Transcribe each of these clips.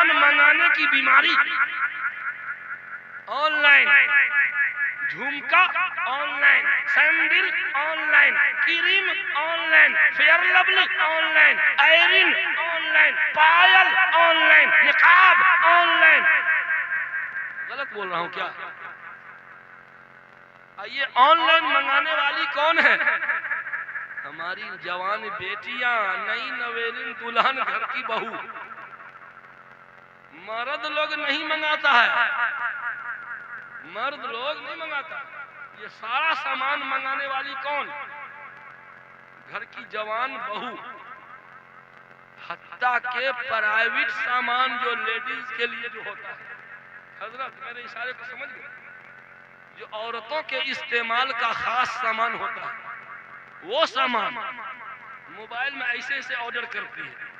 सामान मंगाने की बीमारी, ऑनलाइन झुमका, online sandal, online cream, online Fair Lovely, online iron, online पायल, ऑनलाइन निकाब, ऑनलाइन। गलत बोल रहा हूं क्या? ये ऑनलाइन मंगाने वाली कौन है? हमारी जवान बेटियां, नई नवेलिन दुल्हन, घर की बहू। मर्द लोग नहीं मंगाता है, मर्द लोग नहीं मंगाता। ये सारा सामान मंगाने वाली कौन? घर की जवान बहू। हत्ता के प्राइवेट सामान जो लेडीज के लिए जो होता है, हजरत मेरे इशारे को समझ गए, जो औरतों के इस्तेमाल का खास सामान होता है, वो सामान मोबाइल में ऐसे ऐसे ऑर्डर करती है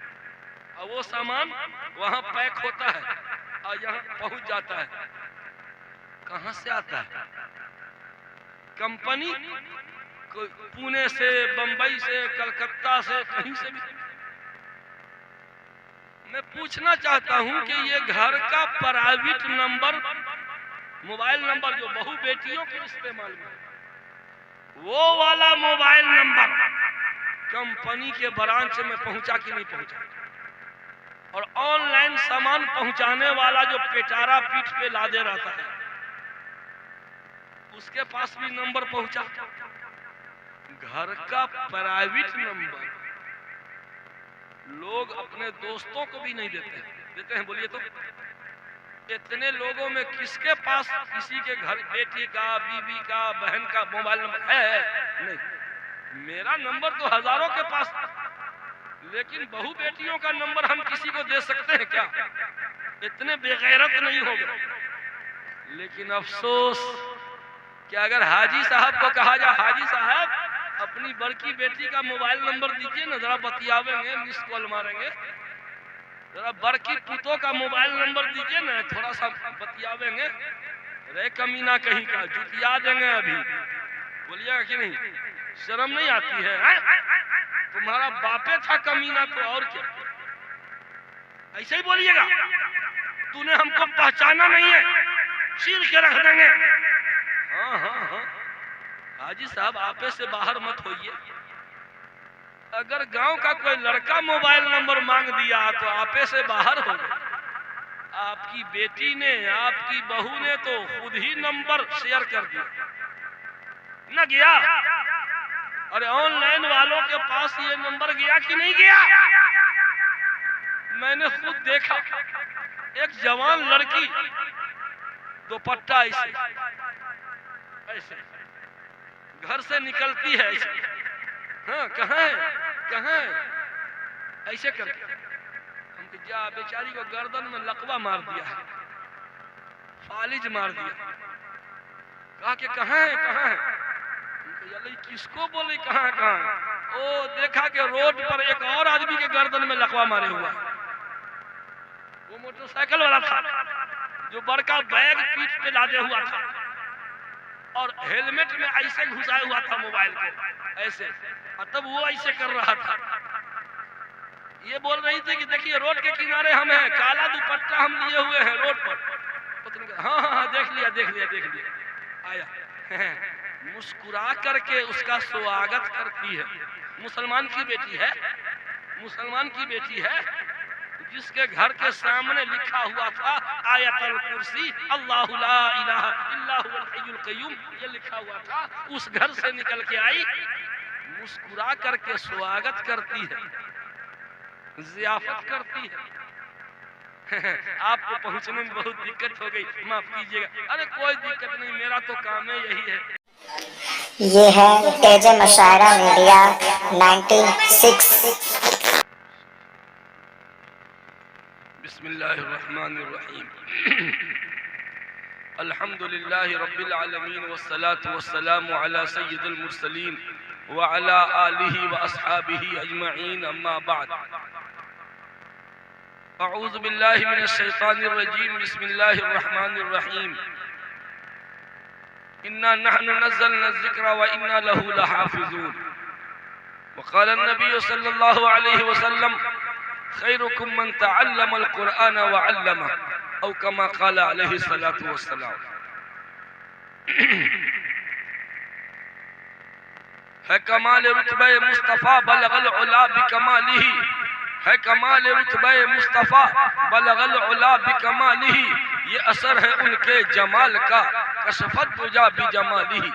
और वो सामान वहां पैक होता है और यहाँ पहुंच जाता है। कहां से आता है? कंपनी पुणे से, बंबई से, कलकत्ता से, कहीं से भी। मैं पूछना चाहता हूं कि ये घर का प्राइवेट नंबर, मोबाइल नंबर जो बहू बेटियों के इस्तेमाल में, वो वाला मोबाइल नंबर कंपनी के ब्रांच में पहुंचा कि नहीं पहुंचा? और ऑनलाइन सामान पहुंचाने वाला जो पेटारा पीठ पे लादे रहता है, उसके पास भी नंबर पहुंचा। घर का प्राइवेट नंबर लोग अपने दोस्तों को भी नहीं देते हैं। बोलिए तो इतने लोगों में किसके पास किसी के घर बेटी का, बीवी का, बहन का मोबाइल नंबर है? नहीं। मेरा नंबर तो हजारों के पास, लेकिन बहू बेटियों का नंबर हम किसी को दे सकते हैं क्या? इतने बेगैरत नहीं हो गए। लेकिन अफसोस कि अगर हाजी साहब को कहा जाए, हाजी साहब अपनी बड़की बेटी का मोबाइल नंबर दीजिए ना, जरा बतियावेंगे, मिस कॉल मारेंगे। जरा बड़की पुतों का मोबाइल नंबर दीजिए ना, थोड़ा सा बतियावेंगे। रे कमीना कहीं का, जुटिया देंगे अभी। बोलिएगा कि नहीं? शर्म नहीं आती है? तुम्हारा बापे था कमीना तो और क्या? ऐसे ही बोलिएगा। तूने हमको पहचाना नहीं है, चीर के रख देंगे। हाँ हाँ हाँ, हाजी साहब आपे से बाहर मत होइए। अगर गांव का कोई लड़का मोबाइल नंबर मांग दिया तो आपे से बाहर हो गए। आपकी बेटी ने, आपकी बहू ने तो खुद ही नंबर शेयर कर दिया न गया। अरे ऑनलाइन वालों के पास ये नंबर गया कि नहीं गया? मैंने खुद देखा, एक जवान लड़की दुपट्टा ऐसे घर से निकलती है ऐसे, हाँ कहाँ है ऐसे करके, हम जा बेचारी को गर्दन में लकवा मार दिया है, फालिज मार दिया। कहा कि कहाँ है? किसको बोले कहाँ? ओ देखा कि रोड पर एक और आदमी के गर्दन में लकवा मारे हुआ। वो मोटरसाइकिल वाला था जो बड़का बैग पीठ पे लादे हुआ था और हेलमेट में ऐसे घुसाए हुआ था मोबाइल को ऐसे, और तब वो ऐसे कर रहा था। ये बोल रही थी कि देखिए रोड के किनारे हम हैं, काला दुपट्टा हम लिए हुए हैं रोड पर। हाँ देख लिया आया। मुस्कुरा करके उसका स्वागत करती है। मुसलमान की बेटी है जिसके घर के सामने लिखा हुआ था आयतुल कुर्सी, अल्लाहु ला इलाहा इल्ला हुवल हय्युल क़य्यूम, ये लिखा हुआ था। उस घर से निकल के आई, मुस्कुरा करके स्वागत करती है, ज़ियाफत करती है। आपको पहुंचने में बहुत दिक्कत हो गई, माफ कीजिएगा। अरे कोई दिक्कत नहीं, मेरा तो काम है यही है। ये है एजे मशायरा मीडिया 96। बिस्मिल्लाहिर्रहमानिर्रहीम। अल्हम्दुलिल्लाहि रब्बिल आलमीन वस्सलातु वस्सलामु अला सय्यिदिल मुरसलीन व अला आलिहि व अस्हाबिहि अजमईन, अम्मा बाद। अऊज़ु बिल्लाहि मिनश शैतानिर रजीम, बिस्मिल्लाहिर रहमानिर रहीम। इन्ना नहनु नज़्ज़लना ज़िक्रा व इन्ना लहू लहाफ़िज़ून। वक़ाल नबी सल्लल्लाहु अलैहि वसल्लम खैरुकुम मन तअल्लमल कुरआन व अल्लमा औ कमा क़ाला अलैहि सलातु वस्सलाम। है कमाल रुतबे मुस्तफ़ा बलगल उला बिकमालिही, है कमाल रुतबे मुस्तफ़ा बलगल उला बिकमालिही, ये असर है उनके जमाल का कशफत दुजा बिजमालिही।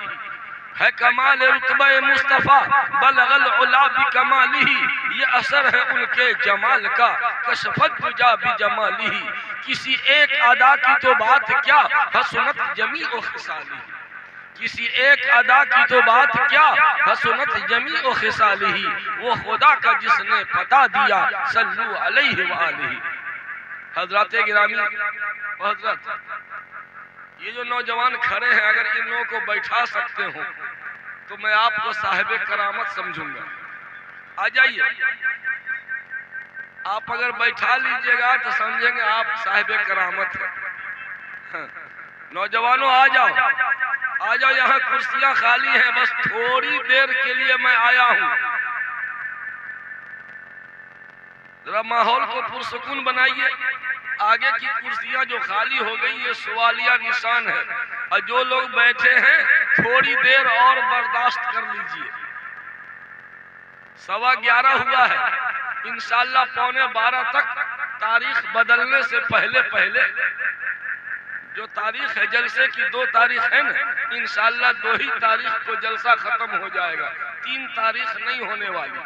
है कमाल रुतबे मुस्तफ़ा बलगल उला बिकमालिही, ये असर है उनके जमाल का कशफत दुजा बिजमालिही। किसी एक अदा की तो बात क्या हसनत जमी ओ खिसाली, किसी एक अदा की तो बात क्या हसनत जमी ओ खिसाली, वो खुदा का जिसने पता दिया सल्लु अलैहि व आलिही। हजरत गिरामी हजरत, ये जो नौजवान खड़े हैं अगर इन लोगों को बैठा सकते हो तो मैं आपको साहिब करामत समझूंगा। आ जाइए, आप अगर बैठा लीजिएगा तो समझेंगे आप साहिब करामत है। नौजवानों आ जाओ, आ जाओ, यहाँ कुर्सियां खाली हैं, बस थोड़ी देर के लिए मैं आया हूँ। जरा माहौल को पुरसुकून बनाइए। आगे की कुर्सियां जो खाली हो गई ये सवालिया निशान है, और जो लोग बैठे हैं थोड़ी देर और बर्दाश्त कर लीजिए। 11:15 हुआ है, इंशाल्लाह 11:45 तक तारीख बदलने से पहले पहले, जो तारीख है जलसे की 2 तारीख है ना, इंशाल्लाह 2 ही तारीख को जलसा खत्म हो जाएगा, 3 तारीख नहीं होने वाली।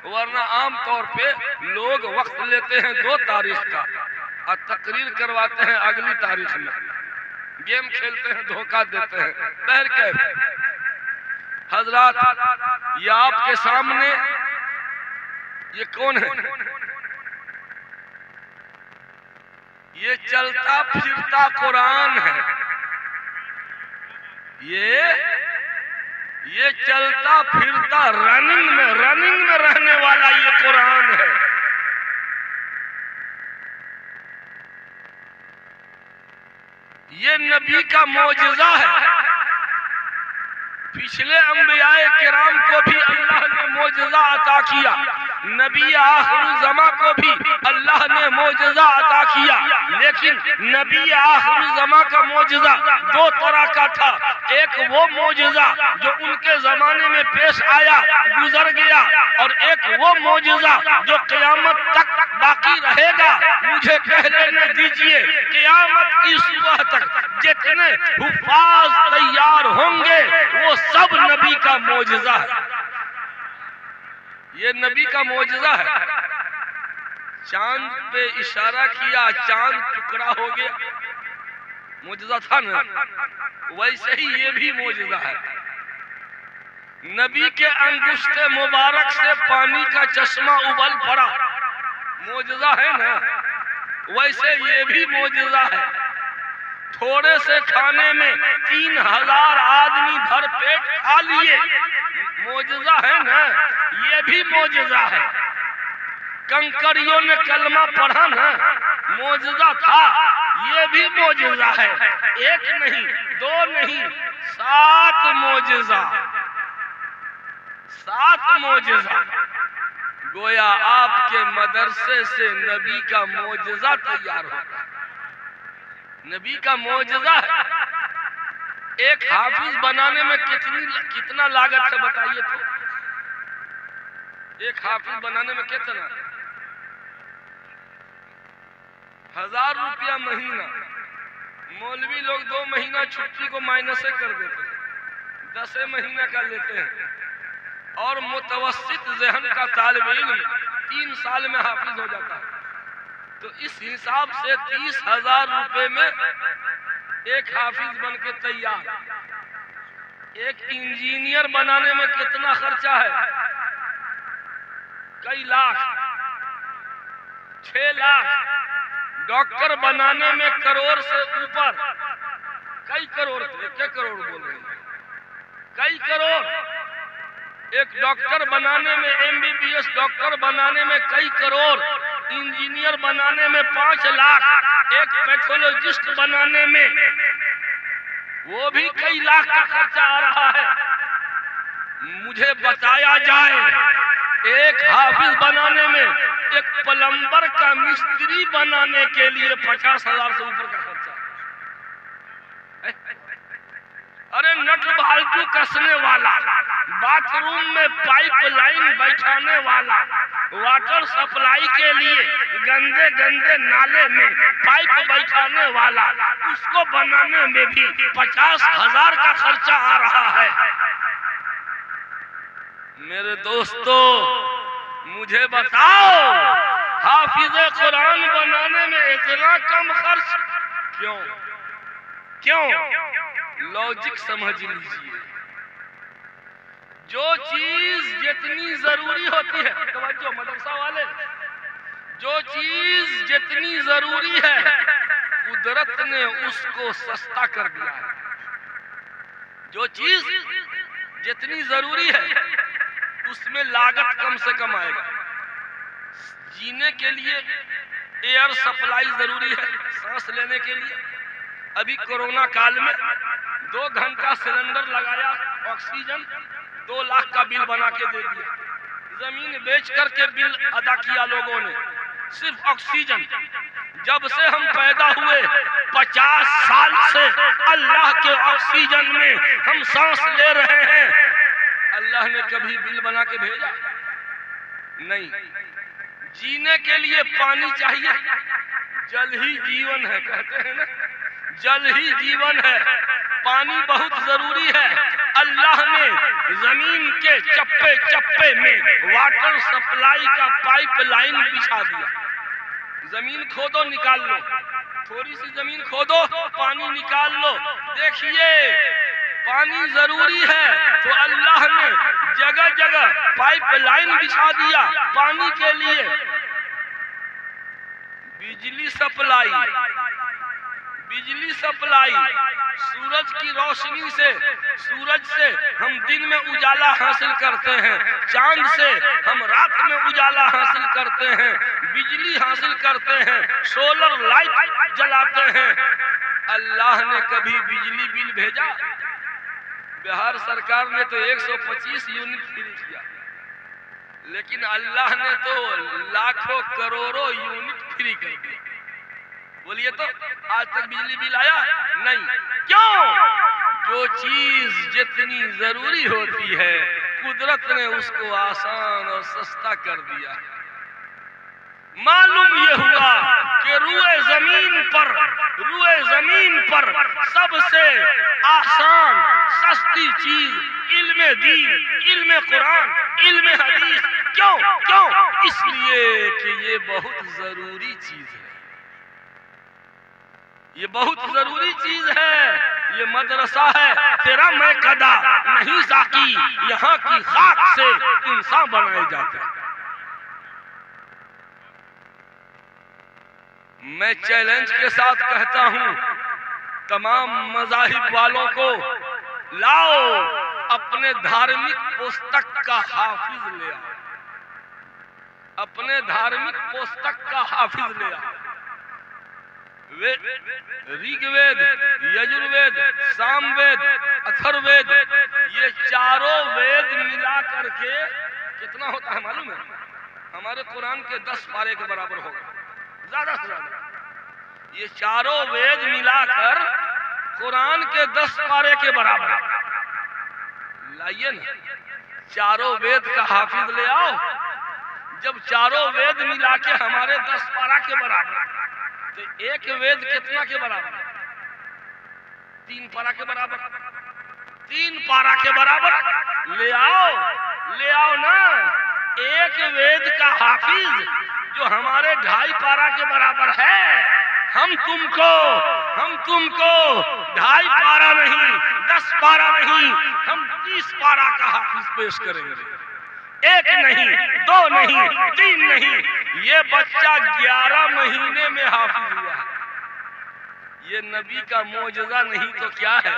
वरना आम तौर पे लोग वक्त लेते हैं 2 तारीख का और तकरीर करवाते हैं अगली तारीख में, गेम खेलते हैं, धोखा देते हैं। बहरकैफ हजरात, ये आपके सामने ये कौन है? ये चलता फिरता कुरान है। ये चलता फिरता रनिंग में रहने वाला ये कुरान है। ये नबी का मौजज़ा है। पिछले अंबियाए किराम को भी अल्लाह ने मौजज़ा अता किया, नबी आखिर ज़मा को भी अल्लाह ने मौजज़ा अता किया, लेकिन नबी आखिर ज़मा का मौजज़ा 2 तरह का था। एक वो मौजज़ा जो उनके ज़माने में पेश आया, गुजर गया, और एक वो मौजज़ा जो क़यामत तक बाकी रहेगा। मुझे कह लेने दीजिए, क़यामत की सुबह तक जितने हुफ़ाज़ तैयार होंगे वो सब नबी का मौजज़ा है। ये नबी का मौजज़ा है। चांद पे इशारा किया, चांद टुकड़ा हो गया, मौजज़ा था ना, वैसे ही ये भी मौजज़ा है। नबी के अंगुष्ठे मुबारक से पानी का चश्मा उबल पड़ा, मौजज़ा है ना, वैसे ये भी मौजज़ा है। थोड़े से खाने में 3000 आदमी भर पेट खा लिए, मौजज़ा है ना, ये भी मौजज़ा है। कंकरियों ने कलमा पढ़ा ना, मौजज़ा था, ये भी मौजज़ा है। 1 नहीं, 2 नहीं, 7 मौजज़ा, 7 मौजज़ा। गोया आपके मदरसे से नबी का मौजज़ा तैयार होगा। नबी का मौजज़ा है। एक हाफिज बनाने में कितना लागत है बताइए तो? एक हाफिज बनाने में कितना? 1000 रुपया महीना। मौलवी लोग 2 महीना छुट्टी को माइनस कर देते हैं, 10 महीना का लेते हैं। और मुतवस्सित ज़हन का तालिब इल्म 3 साल में हाफिज हो जाता है। तो इस हिसाब से 30,000 रुपए में एक हाफिज बन के तैयार। एक इंजीनियर बनाने में कितना खर्चा है? कई लाख, 6 लाख। डॉक्टर बनाने में करोड़ से ऊपर, कई करोड़, क्या करोड़ बोल रहे हैं, कई करोड़। एक डॉक्टर बनाने में, MBBS डॉक्टर बनाने में कई करोड़, इंजीनियर बनाने में 5 लाख, एक पैथोलॉजिस्ट बनाने में वो भी कई लाख का खर्चा आ रहा है। मुझे बताया जाए एक हाफिज बनाने में, एक प्लम्बर का मिस्त्री बनाने के लिए 50,000 से ऊपर का खर्चा है। अरे नट बाल्टू कसने वाला, बाथरूम में पाइपलाइन बैठाने वाला, वाटर सप्लाई के लिए गंदे गंदे नाले में पाइप बैठाने वाला, उसको बनाने में भी 50,000 का खर्चा आ रहा है। मेरे दोस्तों, मुझे बताओ, हाफिज़े कुरान बनाने में इतना कम खर्च क्यों? लॉजिक समझ लीजिए। जो चीज जितनी जरूरी होती है, तवज्जो मदरसा वाले, जो चीज जितनी जरूरी है कुदरत ने उसको सस्ता कर दिया है। जो चीज जितनी जरूरी है उसमें लागत कम से कम आएगा। जीने के लिए एयर सप्लाई जरूरी है, सांस लेने के लिए। अभी कोरोना काल में 2 घंटा सिलेंडर लगाया, ऑक्सीजन 2 लाख का बिल बना के दे दिया। जमीन बेच करके बिल अदा किया लोगों ने, सिर्फ ऑक्सीजन। जब से हम पैदा हुए 50 साल से अल्लाह के ऑक्सीजन में हम सांस ले रहे हैं। अल्लाह ने कभी बिल बना के भेजा? नहीं। जीने के लिए पानी चाहिए, जल ही जीवन है, कहते हैं ना, जल ही जीवन है। पानी बहुत जरूरी है। अल्लाह ने जमीन के चप्पे चप्पे में वाटर सप्लाई का पाइपलाइन बिछा दिया। जमीन खोदो, निकाल लो, थोड़ी सी जमीन खोदो, पानी निकाल लो। देखिए, पानी जरूरी है तो अल्लाह ने जगह जगह पाइपलाइन बिछा दिया पानी के लिए। बिजली सप्लाई, सूरज की रोशनी से, सूरज से हम दिन में उजाला हासिल करते हैं, चांद से हम रात में उजाला हासिल करते हैं, बिजली हासिल करते हैं, सोलर लाइट जलाते हैं। अल्लाह ने कभी बिजली बिल भेजा? बिहार सरकार ने तो 125 यूनिट फ्री किया, लेकिन अल्लाह ने तो लाखों करोड़ों यूनिट फ्री कर दिया। बोलिए तो आज तक बिजली बिल आया? नहीं। क्यों? जो चीज जितनी जरूरी होती है कुदरत ने उसको आसान और सस्ता कर दिया। मालूम ये हुआ कि रुए जमीन पर सबसे आसान सस्ती चीज इल्मे दीन, इल्मे कुरान, इल्मे हदीस। क्यों? इसलिए कि ये बहुत जरूरी चीज है। ये बहुत जरूरी चीज है। ये मदरसा है तेरा मैं कदा नहीं साकी, यहाँ की खाक से इंसान बनाए जाते हैं। मैं चैलेंज के साथ कहता हूँ तमाम मज़ाहिब वालों को, लाओ अपने धार्मिक पुस्तक का हाफिज ले आओ, अपने धार्मिक पुस्तक का हाफिज ले आओ। ऋग्वेद, यजुर्वेद, सामवेद, अथर्ववेद, ये चारों वेद मिला करके कितना होता है मालूम है? हमारे कुरान के 10 पारे के बराबर होगा, ज्यादा से ज्यादा। ये चारों वेद मिलाकर कुरान के 10 पारे के बराबर। लाइए ना, चारों वेद का हाफिज ले आओ। जब चारों वेद मिला के हमारे 10 पारा के बराबर, तो एक वेद कितना के बराबर? 3 पारा के बराबर। 3 पारा के बराबर ले आओ ना। एक वेद का हाफिज जो हमारे 2.5 पारा के बराबर है, हम तुमको 2.5 पारा नहीं, 10 पारा नहीं, हम 30 पारा का हाफिज पेश करेंगे। 1 नहीं, 2 नहीं, 3 नहीं, ये बच्चा 11 महीने में हाफिज हुआ है। ये नबी का मोजज़ा नहीं तो क्या है?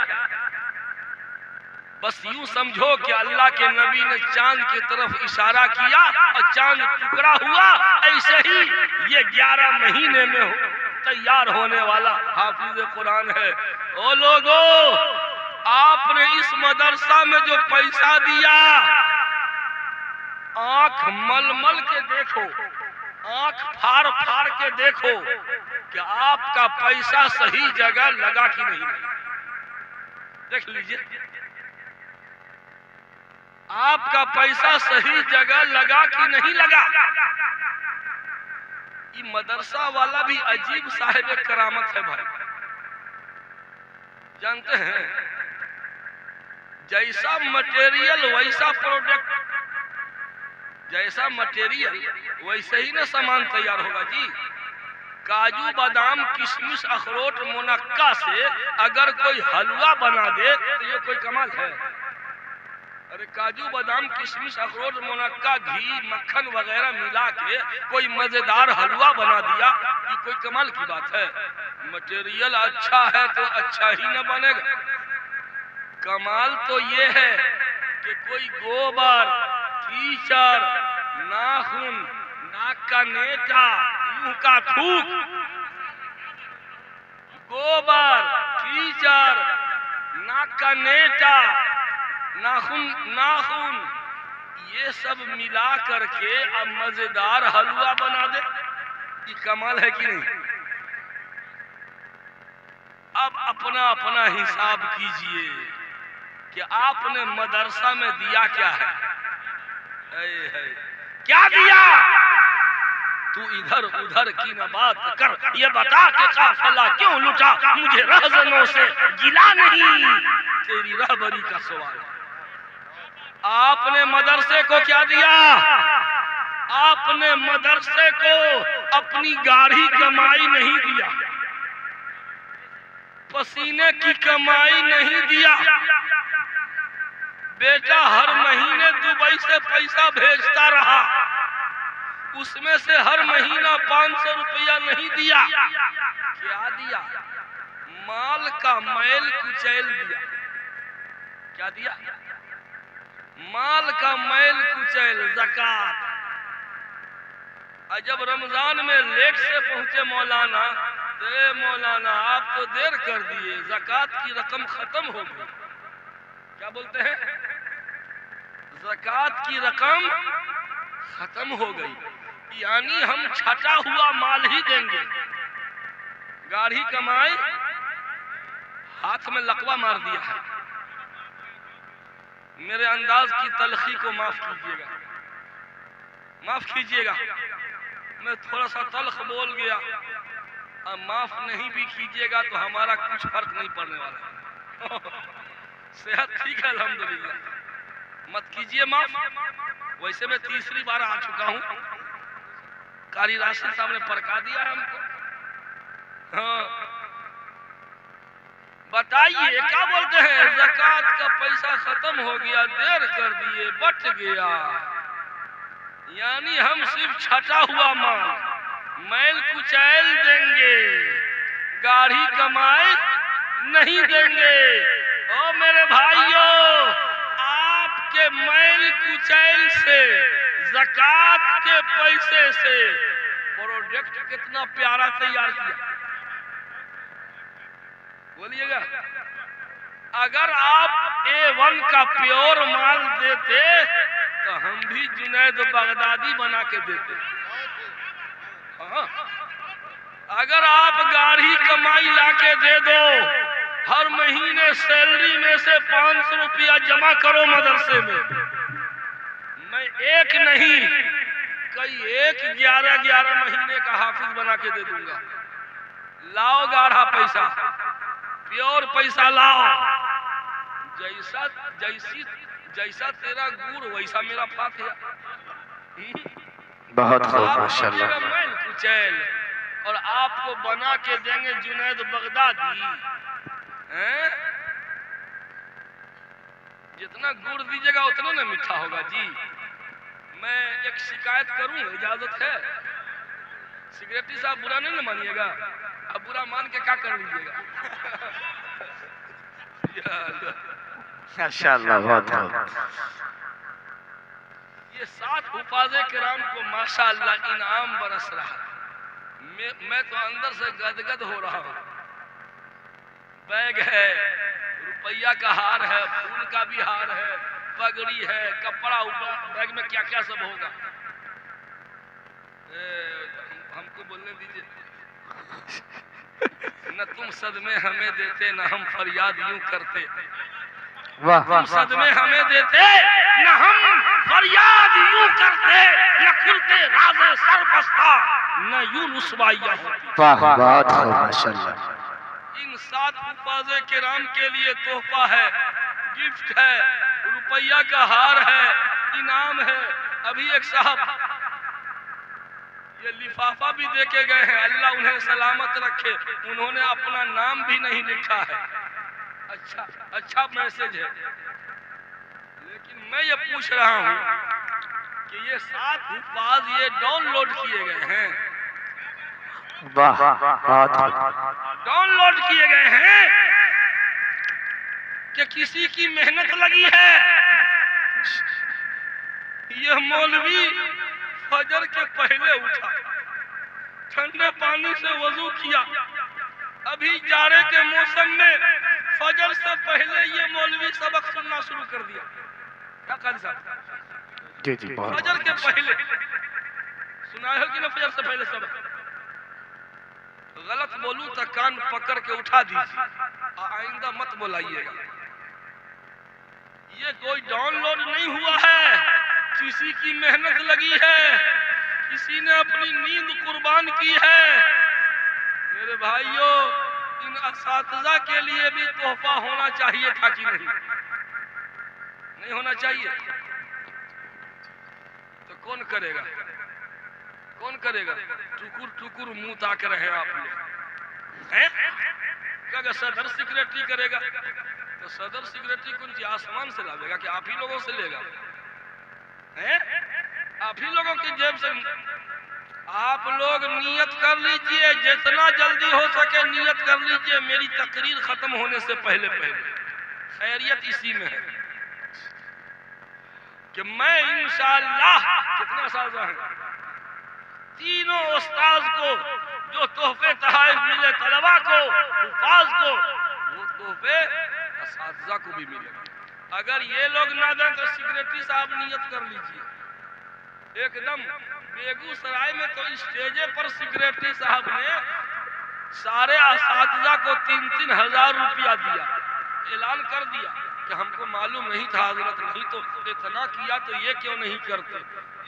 बस यूं समझो कि अल्लाह के नबी ने चांद की तरफ इशारा किया और चांद टुकड़ा हुआ। ऐसे ही ये 11 महीने में तैयार होने वाला हाफिज कुरान है। ओ लोगों, आपने इस मदरसा में जो पैसा दिया, आंख मल मल के देखो, आंख फाड़ फाड़ के देखो कि आपका पैसा सही जगह लगा कि नहीं लगा। देख लीजिए, आपका पैसा सही जगह लगा कि नहीं लगा। ये मदरसा वाला भी अजीब साहिब करामत है भाई। जानते हैं, जैसा मटेरियल वैसा प्रोडक्ट, जैसा मटेरियल वैसे ही ना सामान तैयार होगा जी। काजू बादाम किशमिश अखरोट मुनक्का से अगर कोई हलवा बना दे तो ये कोई कमाल है। अरे काजू बादाम किशमिश अखरोट मुनक्का घी मक्खन वगैरह मिला के कोई मजेदार हलवा बना दिया, ये कोई कमाल की बात है। मटेरियल अच्छा है तो अच्छा ही न बनेगा। कमाल तो ये है कि कोई गोबर कीचड़ नाखून नाक का नेटा मुंह का थूक, गोबर कीचड़ नाक का नेटा नाखून ये सब मिला करके अब मजेदार हलवा बना दे, ये कमाल है कि नहीं। अब अपना अपना हिसाब कीजिए कि आपने मदरसा में दिया क्या है। क्या दिया? तू इधर उधर की न बात कर, ये बता के काफिला क्यों लुटा, मुझे रहजनों से गिला नहीं, तेरी रहबरी का सवाल। आपने मदरसे को क्या दिया? आपने मदरसे को अपनी गाढ़ी कमाई नहीं दिया, पसीने की कमाई नहीं दिया। बेटा हर महीने दुबई से पैसा भेजता रहा, उसमें से हर महीना 500 रुपया नहीं दिया। क्या दिया? माल का मैल कुचैल दिया। क्या दिया? माल का मैल कुचैल, ज़कात। जब रमजान में लेट से पहुंचे मौलाना, तो मौलाना आप तो देर कर दिए, ज़कात की रकम खत्म हो गई। क्या बोलते हैं? ज़कात की रकम खत्म हो गई, यानी हम छटा हुआ माल ही देंगे। गाढ़ी कमाई हाथ में लकवा मार दिया है। मेरे अंदाज की तलखी को माफ कीजिएगा, माफ कीजिएगा, मैं थोड़ा सा तल्ख बोल गया। अब माफ नहीं भी कीजिएगा तो हमारा कुछ फर्क नहीं पड़ने वाला। सेहत ठीक है अल्हम्दुलिल्लाह, मत कीजिए माफ। वैसे मैं तीसरी बार आ चुका हूँ, कारी राशिद साहब ने परका दिया है हमको। हाँ बताइए, क्या बोलते हैं? ज़कात का पैसा खत्म हो गया, देर कर दिए, बट गया, यानी हम सिर्फ छटा हुआ माल मैल कुचैल देंगे, गाढ़ी कमाई नहीं देंगे। ओ मेरे भाइयों, आपके मैल कुचैल से, ज़कात के पैसे से प्रोडक्ट कितना प्यारा तैयार किया, बोलिएगा। अगर आप A1 का प्योर माल देते तो हम भी जुनैद बगदादी बना के देते। हाँ, अगर आप गाढ़ी कमाई लाके दे दो, हर महीने सैलरी में से 500 रुपया जमा करो मदरसे में, मैं एक नहीं कई 11 महीने का हाफिज बना के दे दूंगा। लाओ गाढ़ा पैसा, प्योर पैसा लाओ। जैसा तेरा गुड़ वैसा मेरा फातिहा। बहुत खूब माशाल्लाह। मैल कुचैल और आपको बना के देंगे जुनैद बगदादी। जितना गुड़ दीजिएगा उतना ना मीठा होगा जी। मैं एक शिकायत करूं, इजाजत है? सिगरेटी साहब बुरा नहीं ना मानिएगा, अब बुरा मान के क्या कर लीजिएगा। माशाल्लाह बहुत खूब। ये 7 हुफाज़े किराम को माशाल्लाह इनाम बरस रहा है। मैं तो अंदर से गदगद हो रहा हूँ। बैग है, रुपया का हार है, फूल का भी हार है, पगड़ी है, कपड़ा ऊपर बैग में क्या क्या सब होगा। हमको बोलने दीजिए। न तुम सदमे हमें देते न हम फरियाद यूं करते। वाह तुम वाह सदमे हमें देते न हम फरियाद यूं करते, न खुलते राज़े सर बस्ता, न यूं रुसवाइयां होती। वाह, बहुत खूब माशाल्लाह। इन 7 हुफ़ाज़े किराम के लिए तोहफा है, गिफ्ट है, रुपया का हार है, इनाम है। अभी एक साहब ये लिफाफा भी देके गए हैं, अल्लाह उन्हें सलामत रखे। उन्होंने अपना नाम भी नहीं लिखा है। अच्छा मैसेज है। लेकिन मैं ये पूछ रहा हूँ कि ये 7 हुफ़ाज़ ये डाउनलोड किए गए हैं, वाह, बहुत खूब। डाउनलोड किए गए हैं कि किसी की मेहनत लगी है। यह मौलवी फजर के पहले उठा, ठंडे पानी से वजू किया। अभी जाड़े के मौसम में फजर से पहले ये मौलवी सबक सुनना शुरू कर दिया। क्या कारी साहब? जी जी, बहुत फजर के पहले सुनाए हो कि ना? फजर से पहले सबक। गलत बोलूं तो कान पकड़ के उठा दीजिए, आइंदा मत बोलाइएगा। ये कोई डाउनलोड नहीं हुआ है, किसी की मेहनत लगी है, किसी ने अपनी नींद कुर्बान की है। मेरे भाइयों, इन असातिज़ा के लिए भी तोहफा होना चाहिए था कि नहीं? नहीं होना चाहिए? तो कौन करेगा? कौन करेगा? टुकुर टुकुर मुंह ताक रहे हैं आप लोग हैं? क्या सदर सेक्रेटरी करेगा? तो सदर सेक्रेटरी कौन सी आसमान से लावेगा कि आप ही लोगों से लेगा? हैं? आप ही लोगों की जेब से। आप लोग नियत कर लीजिए, जितना जल्दी हो सके नियत कर लीजिए, मेरी तकरीर खत्म होने से पहले खैरियत इसी में है कि मैं इंशाअल्लाह कितना साजा है, तीनों उस्ताद को जो तोहफे तहाइफ मिले, तलबा को, हुफ़ाज़ को, वो तोहफे असातिज़ा को भी मिले। अगर ये लोग ना दें तो सेक्रेटरी साहब नियत कर लीजिए एकदम। बेगूसराय में तो स्टेजे पर सेक्रेटरी साहब ने सारे असातिज़ा को 3-3 हज़ार रुपया दिया। ऐलान कर दिया कि हमको मालूम नहीं था हजरत, नहीं तो इतना किया तो ये क्यों नहीं करते।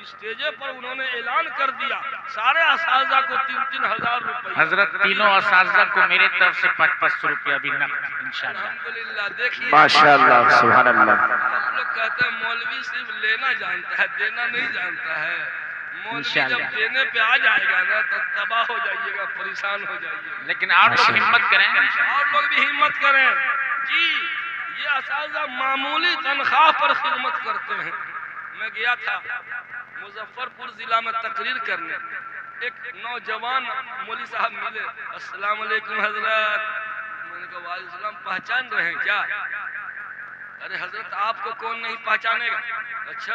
स्टेजे पर उन्होंने ऐलान कर दिया सारे असातिज़ा को 3-3 हज़ार रुपया। हजरत तीनों असातिज़ा को मेरे तरफ से 500 रुपया भी नकद इंशाअल्लाह। अल्हम्दुलिल्लाह। देखिए माशाअल्लाह, सुभान अल्लाह। हम लोग कहते हैं मौलवी सिर्फ लेना जानता है, देना नहीं जानता है। मौलवी जब देने पे आ जाएगा ना तो तबाह हो जाइएगा, परेशान हो जाइएगा। लेकिन आप लोग हिम्मत करें, और लोग भी हिम्मत करें जी। ये असातिज़ा मामूली तनख्वाह पर खिदमत करते हैं। मैं गया था मुजफ्फरपुर जिला में तकरीर करने, एक नौजवान मौलवी साहब मिले। अस्सलाम वालेकुम हजरत। मैंने कहा वालेकुम सलाम। पहचान रहे हैं क्या? अरे हजरत आपको कौन नहीं पहचानेगा। अच्छा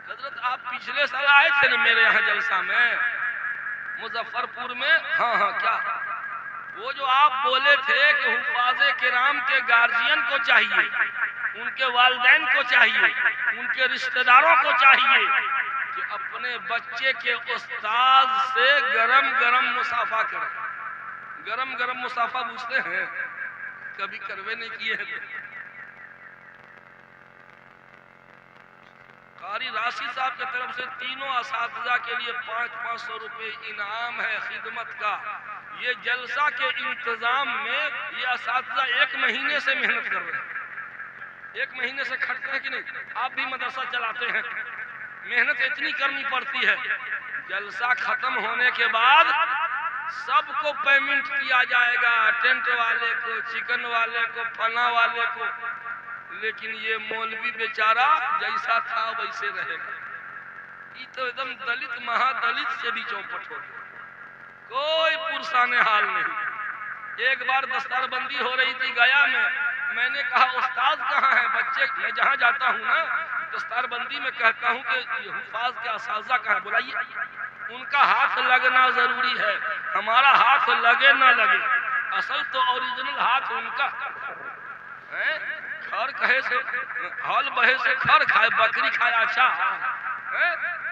हजरत आप पिछले साल आए थे ना मेरे यहाँ जलसा में मुजफ्फरपुर में? हाँ क्या वो जो आप बोले थे कि हुफ़ाज़े किराम के गार्जियन को चाहिए, उनके वालिदैन को चाहिए, उनके रिश्तेदारों को चाहिए कि अपने बच्चे के उस्ताद से गरम गरम मुसाफा करें। गरम गरम मुसाफा पूछते हैं, कभी करवे नहीं किए हैं। कारी राशि साहब की तरफ से तीनों असातिज़ा के लिए 500 रुपये इनाम है खिदमत का। ये जलसा के इंतजाम में ये असातिज़ा 1 महीने से मेहनत कर रहे हैं। 1 महीने से खटते हैं कि नहीं? आप भी मदरसा चलाते हैं, मेहनत इतनी करनी पड़ती है। जलसा खत्म होने के बाद सबको पेमेंट किया जाएगा, टेंट वाले को, चिकन वाले को, फना वाले को। लेकिन ये मौलवी बेचारा जैसा था वैसे रहेगा। ये तो एकदम दलित महादलित से भी चौपट हो गया, कोई पुरसाने हाल नहीं। एक बार दस्तारबंदी हो रही थी गया में, मैंने कहा उस्ताद कहाँ है बच्चे? मैं जहाँ जाता हूँ ना दस्तारबंदी में कहता हूँ कि हुफ़ाज़ के असातिज़ा कहाँ है, बुलाइए। उनका हाथ लगना जरूरी है, हमारा हाथ लगे ना लगे, असल तो ओरिजिनल हाथ उनका है। खर कहे से हल बहे से खर खाए, बकरी खाए अच्छा है।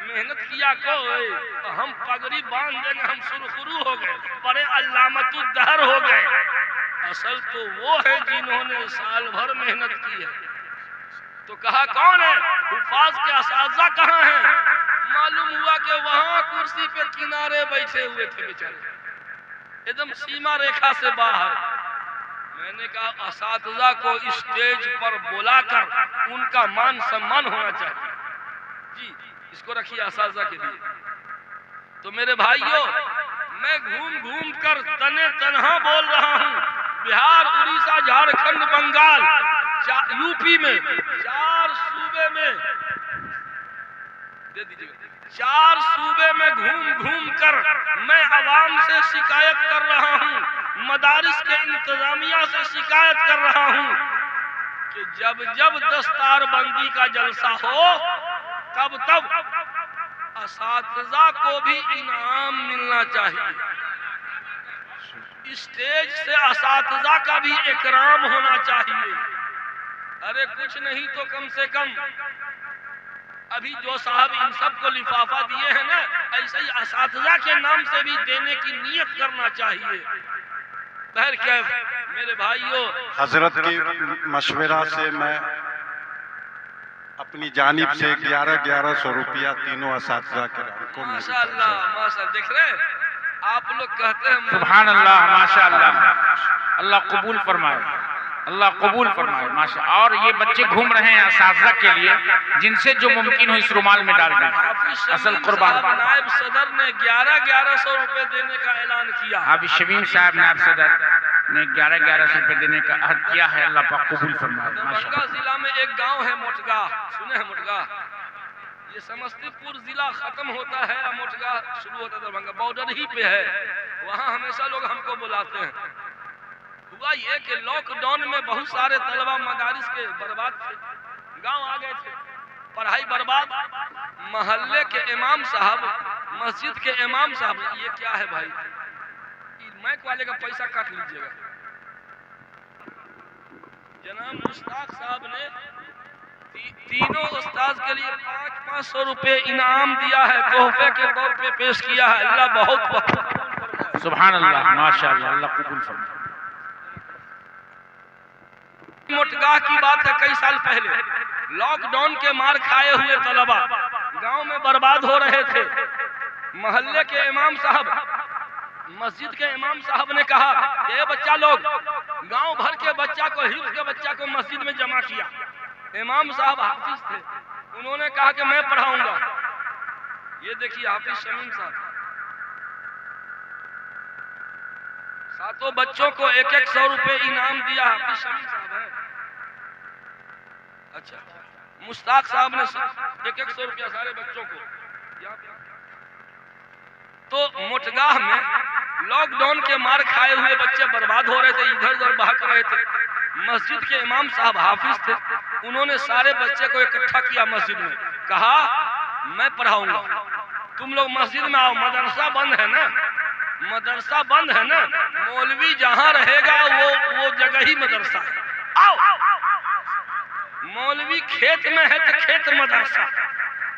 मेहनत किया कोई तो हम पगड़ी बांध देंगे, हम सुरखुरू हो गए, बड़े अल्लामतुद्दहर हो गए। असल तो वो है जिन्होंने साल भर मेहनत की है। तो कहा कौन है? हुफाज के असातिज़ा कहाँ हैं? मालूम हुआ कि वहां कुर्सी पे किनारे बैठे हुए थे बेचारे, एकदम सीमा रेखा से बाहर। मैंने कहा असातिज़ा को स्टेज पर बुलाकर उनका मान सम्मान होना चाहिए जी, इसको रखिए असातिज़ा के लिए। तो मेरे भाइयों, मैं घूम घूम कर तने तनहा बोल रहा हूँ। बिहार, उड़ीसा, झारखंड, बंगाल, यूपी में 4 सूबे में दे दीजिएगा, 4 सूबे में घूम घूम कर मैं आवाम से शिकायत कर रहा हूँ, मदारिस के इंतजामिया से शिकायत कर रहा हूँ कि जब जब दस्तारबंदी का जलसा हो तब तब असातिज़ा को भी इनाम मिलना चाहिए। स्टेज से असातिज़ा का भी इकराम होना चाहिए। अरे कुछ नहीं तो कम से कम अभी जो साहब इन सबको लिफाफा दिए हैं ना, ऐसे ही असातिज़ा के नाम से भी देने की नियत करना चाहिए। बहर क्या मेरे भाइयों, हजरत के मशवरा से मैं अपनी जानिब से 1100 रुपया तीनों असातिज़ा के को माशाअल्लाह माशाअल्लाह। देख रहे हैं आप लोग कहते हैं सुभान अल्लाह, माशाअल्लाह, अल्लाह कबूल फरमाए, अल्लाह कबूल फरमाए, माशा। और ये बच्चे घूम रहे हैं असातिज़ा के लिए, जिनसे जो मुमकिन हो इस रुमाल में डाल दें। असल कुर्बान नायब सदर ने 1100 रुपए देने का ऐलान किया। हाफिज शमीम साहब नायब सदर ने 1100 रुपए देने का अहद किया है। अल्लाह पाक कबूल फरमाए। दरभंगा जिला में एक गांव है मोटगा, सुने हैं मोटगा? ये समस्तीपुर जिला खत्म होता है, मोटगा शुरू होता है दरभंगा, बॉर्डर ही पे है। वहाँ हमेशा लोग हमको बुलाते हैं। हुआ ये कि लॉकडाउन में बहुत सारे तलबा मदारिस के बर्बाद थे, गांव आ गए थे, पढ़ाई बर्बाद। मोहल्ले के इमाम साहब, मस्जिद के इमाम साहब, ये क्या है भाई, मैक वाले का पैसा काट लीजिएगा। जनाब मुश्ताक साहब ने तीनों उस्ताद के लिए 500 रुपए इनाम दिया है, तोहफे के तौर पे पेश किया है। अल्लाह बहुत सुभान अल्लाह, माशाअल्लाह, अल्लाह कबूल फरमाए। मोटगाह की बात है, कई साल पहले लॉकडाउन के मार खाए हुए तलबा गांव में बर्बाद हो रहे थे। मोहल्ले के इमाम साहब, मस्जिद के इमाम साहब ने कहा ये बच्चा लोग, गांव भर के बच्चा को, हिफ्ज के बच्चा को मस्जिद में जमा किया। इमाम साहब हाफिज थे, उन्होंने कहा कि मैं पढ़ाऊंगा। ये देखिए हाफिज शमीम साहब, सातों बच्चों को 100 रुपए इनाम दिया। हाफिज शमीम साहब है। अच्छा, मुश्ताक साहब ने 100 रुपया सारे बच्चों को। तो मोटगाह में लॉकडाउन के मार खाए हुए बच्चे बर्बाद हो रहे थे, इधर उधर भाग रहे थे। मस्जिद के इमाम साहब हाफिज थे, उन्होंने सारे बच्चे को इकट्ठा किया मस्जिद में, कहा मैं पढ़ाऊंगा, तुम लोग मस्जिद में आओ। मदरसा बंद है ना, मदरसा बंद है ना, मौलवी जहां रहेगा वो जगह ही मदरसा है। आओ, मौलवी खेत में है तो खेत मदरसा,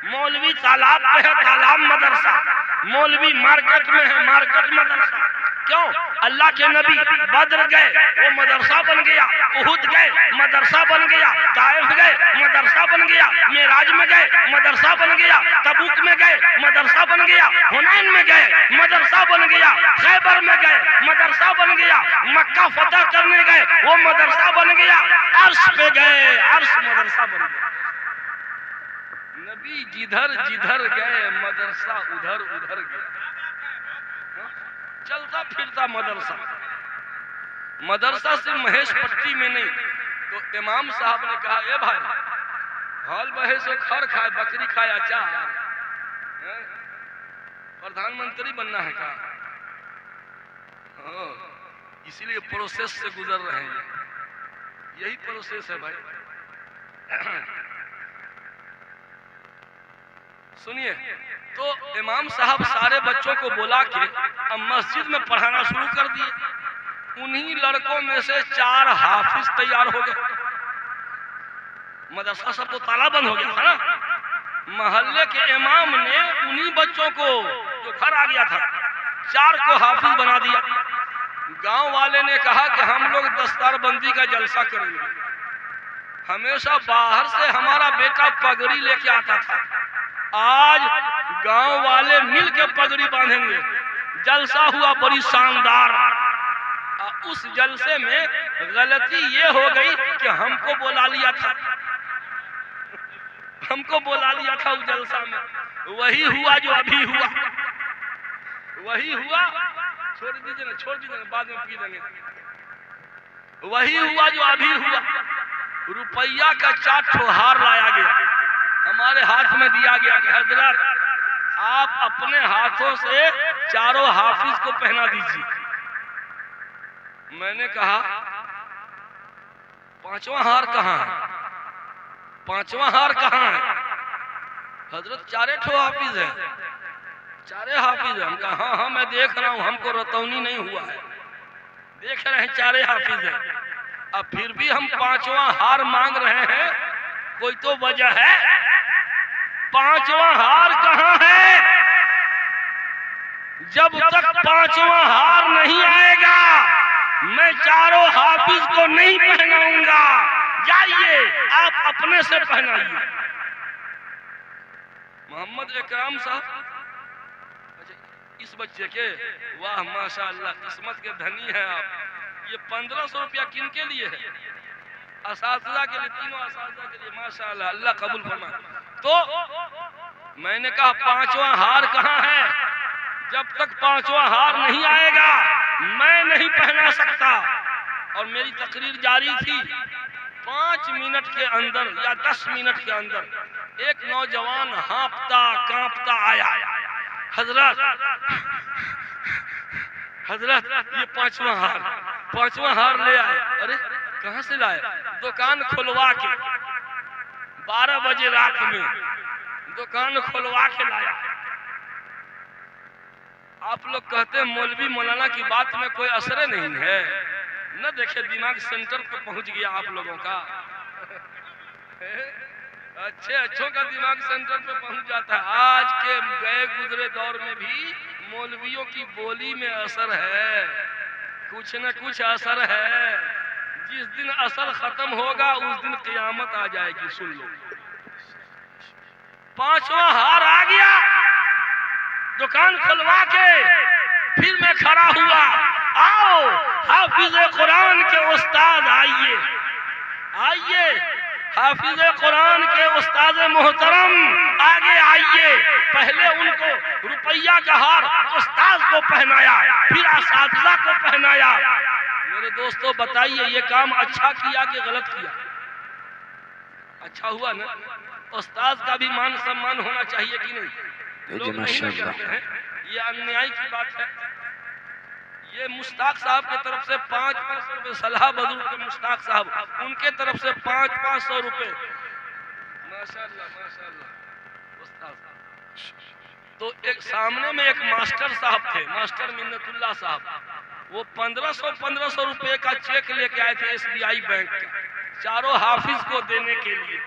मौलवी तालाब पे है तालाब मदरसा, मौलवी मार्केट में है मार्केट मदरसा। क्यों? अल्लाह के नबी बद्र गए, वो मदरसा बन गया। उहुद गए, मदरसा बन गया। ताइफ गए, मदरसा बन गया। मेराज में गए, मदरसा बन गया। तबूक में गए, मदरसा बन गया। हुनैन में गए, मदरसा बन गया। खैबर में गए, मदरसा बन गया। मक्का फतह करने गए, वो मदरसा बन गया। अर्श पे गए, अर्श मदरसा बन गया। नबी जिधर जिधर गए, मदरसा उधर उधर गया। चलता फिरता मदरसा, मदरसा सिर्फ महेश पट्टी में नहीं। तो इमाम साहब ने कहा ए भाई, हल बहे से खर खाए, बकरी खाए अचार, प्रधानमंत्री बनना है क्या? इसीलिए प्रोसेस से गुजर रहे हैं, यही प्रोसेस है भाई। सुनिए, तो इमाम साहब सारे बच्चों को बुला के अब मस्जिद में पढ़ाना शुरू कर दिए। उन्हीं लड़कों में से 4 हाफिज तैयार हो गए। मदरसा सब तो ताला बंद हो गया था ना, मोहल्ले के इमाम ने उन्हीं बच्चों को जो घर आ गया था 4 को हाफिज बना दिया। गांव वाले ने कहा कि हम लोग दस्तारबंदी का जलसा करेंगे। हमेशा बाहर से हमारा बेटा पगड़ी लेके आता था, आज गांव वाले मिल के पगड़ी बांधेंगे। जलसा हुआ बड़ी शानदार। उस जलसे में गलती ये हो गई कि हमको बुला लिया था, हमको बुला लिया था उस जलसा में। वही हुआ जो अभी हुआ, वही हुआ। छोड़ दीजिए ना, बाद में पी लेंगे। वही हुआ जो अभी हुआ। रुपया का 4 ठो हार लाया गया, हमारे हाथ में दिया गया कि हजरत आप अपने हाथों से चारों हाफिज को पहना दीजिए। मैंने कहा 5वां हार कहाँ है, 5वां हार कहाँ है? हजरत 4 ठो हाफिज है, 4 हाफिज है। हम कहा हाँ हाँ मैं देख रहा हूँ, हमको रतौनी नहीं हुआ है, देख रहे हैं 4 हाफिज है। अब फिर भी हम 5वां हार मांग रहे हैं, कोई तो वजह है। 5वां हार कहाँ है? जब तक 5वां हार नहीं आएगा मैं चारों हाफिज को नहीं पहनाऊंगा। जाइए आप अपने से पहनाइए। मोहम्मद इकराम साहब, इस बच्चे के वाह माशाअल्लाह, किस्मत के धनी है आप। ये 1500 रुपया किन के लिए है? असातिज़ा के लिए, तीनों असातिज़ा के लिए। माशाअल्लाह, अल्लाह कबूल फरमाए। तो मैंने कहा 5वां हार कहाँ है? जब तक 5वां हार नहीं आएगा मैं नहीं पहना सकता। और मेरी तकरीर जारी थी। 5 मिनट के अंदर या 10 मिनट के अंदर एक नौजवान हाँफता कांपता आया। हजरत ये 5वां हार ले आए। अरे कहाँ से लाए? दुकान खुलवा के 12 बजे रात में दुकान खुलवा के लाया। आप लोग कहते हैं मौलवी मौलाना की बात में कोई असर नहीं है। न देखे दिमाग सेंटर पे पहुंच गया आप लोगों का। अच्छों का दिमाग सेंटर पे पहुंच जाता है। आज के गए गुजरे दौर में भी मौलवियों की बोली में असर है, कुछ न कुछ असर है। जिस दिन असर खत्म होगा उस दिन क़यामत आ जाएगी। सुन लो, 5वां हार आ गया। दुकान खुलवा के फिर मैं खड़ा हुआ। आओ हाफिज कुरान के उस्ताद आइए, आइए हाफिज कुरान के उस्ताद मोहतरम आगे आइए। पहले उनको रुपया का हार उस्ताद को पहनाया, फिर असातिज़ा को पहनाया। मेरे दोस्तों बताइए ये काम अच्छा किया कि गलत किया? अच्छा हुआ ना? उस्ताद का भी मान सम्मान होना चाहिए कि नहीं? लोग नहीं करते हैं, ये अन्याय की बात है। ये मुश्ताक साहब की तरफ से 500 रुपए, सलाह बदूर के मुश्ताक साहब, उनके तरफ से 500 रुपए। माशाअल्लाह माशाअल्लाह उस्ताद। तो एक सामने में एक मास्टर साहब थे, मास्टर मिन्नतुल्लाह साहब। वो 1500 रुपए का चेक लेके आए थे SBI बैंक का, चारों हाफिज को देने के लिए।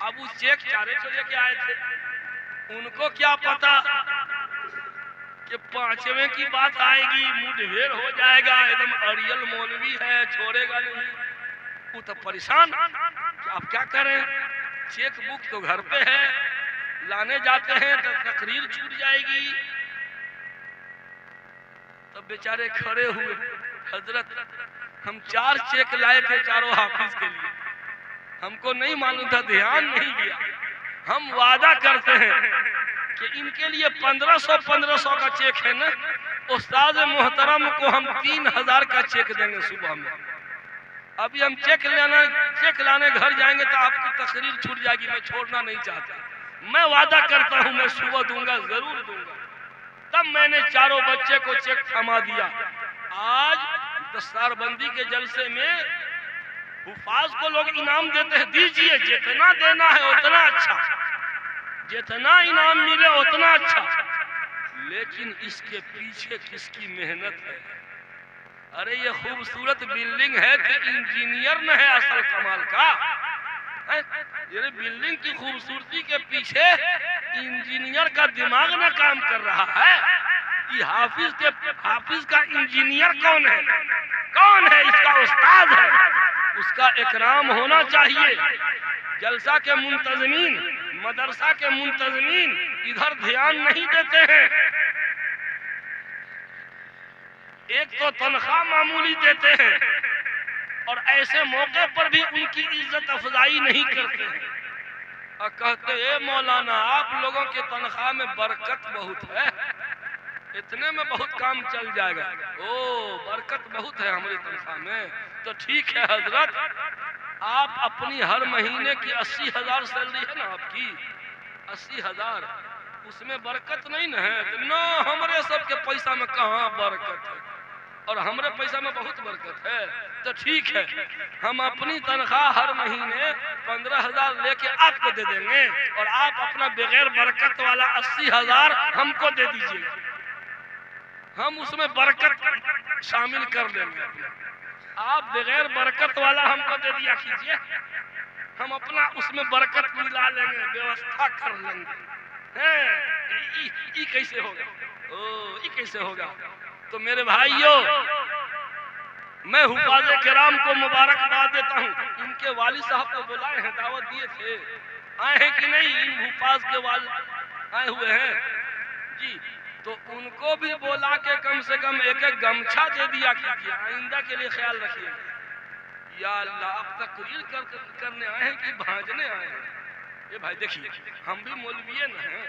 अब उस चेक 4 लेके आए थे। उनको क्या पता कि 5वें की बात आएगी, मुठभेड़ हो जाएगा, एकदम अड़ियल मौलवी है, छोड़ेगा नहीं। वो तो परेशान कि अब क्या करें, चेक बुक तो घर पे है, लाने जाते हैं तो तकरीर छूट जाएगी। तब बेचारे खड़े हुए। हजरत हम 4 चेक लाए थे चारों हाफिज के लिए, हमको नहीं मालूम था, ध्यान नहीं दिया। हम वादा करते हैं कि इनके लिए 1500 का चेक है ना, उस्ताद मोहतरम को हम 3000 का चेक देंगे सुबह में। अभी हम चेक लाने घर जाएंगे तो आपकी तकरीर छूट जाएगी। मैं छोड़ना नहीं चाहता, मैं वादा करता हूं मैं सुबह दूंगा, जरूर दूंगा। तब मैंने चारों बच्चे को चेक थमा दिया। आज दस्तारबंदी के जलसे में हुफाज को लोग इनाम देते हैं, दीजिए जितना देना है उतना अच्छा, जितना इनाम मिले उतना अच्छा। लेकिन इसके पीछे किसकी मेहनत है? अरे ये खूबसूरत बिल्डिंग है कि इंजीनियर न है असल कमाल का। ये बिल्डिंग की खूबसूरती के पीछे इंजीनियर का दिमाग ना काम कर रहा है। ये हाफिज का इंजीनियर कौन है? कौन है? इसका उस्ताद है। उसका इकराम होना चाहिए। जलसा के मुंतजमीन, मदरसा के मुंतजमीन इधर ध्यान नहीं देते हैं। एक तो तनख्वाह मामूली देते हैं और ऐसे मौके पर भी उनकी इज्जत अफजाई नहीं करते हैं और कहते हैं मौलाना आप लोगों के तनख्वाह में बरकत बहुत है, इतने में बहुत काम चल जाएगा। ओ बरकत बहुत है हमारी तनख्वाह में, तो ठीक है हजरत, आप अपनी हर महीने की 80,000 सैलरी है ना आपकी, 80,000, उसमें बरकत नहीं ना है? तो ना, हमारे सबके पैसा में कहाँ बरकत है और हमारे पैसा में बहुत बरकत है। तो ठीक है, हम अपनी तनख्वाह हर महीने 15,000 लेके आपको दे देंगे और आप अपना बगैर बरकत वाला 80,000 हमको दे दीजिए, हम उसमें बरकत शामिल कर देंगे। आप बगैर बरकत वाला हमको दे दिया कीजिए, हम अपना उसमें बरकत मिला लेंगे, व्यवस्था कर लेंगे। ये कैसे होगा? ओ ये कैसे होगा? तो मेरे भाइयों, मैं हुफाज़े किराम को मुबारकबाद देता हूँ। इनके वालिद साहब को बुलाए हैं, दावत दिए थे, आए हैं कि नहीं? इन हुफाज के वालिद आए हुए हैं जी, तो उनको भी बोला के कम से कम एक गमछा दे दिया कीजिए, आइंदा के लिए ख्याल रखिए। या अल्लाह, आप तकरीर करने आए हैं कि भांजने आए हैं? ये भाई देखिए, हम भी मौलवी न हैं,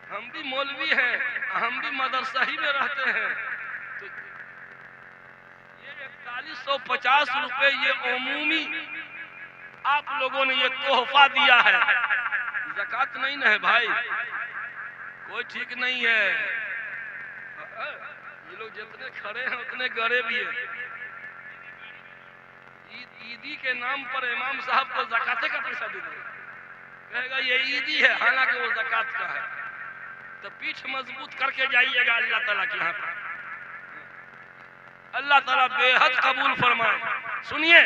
हम भी मौलवी हैं, हम भी मदरसा ही में रहते हैं। तो ये 4150 रुपए ये अमूमी आप लोगों ने ये तोहफा दिया है, ज़कात नहीं ना है भाई? कोई ठीक नहीं है। ये लोग जितने खड़े हैं उतने गड़े भी हैं। ईदी के नाम पर इमाम साहब को ज़काते का पैसा दे देगा, कहेगा ये ईदी है, हालांकि वो ज़कात का है। तो पीठ मजबूत करके जाइएगा अल्लाह ताला के यहाँ पर, अल्लाह ताला बेहद कबूल फरमाए। सुनिए,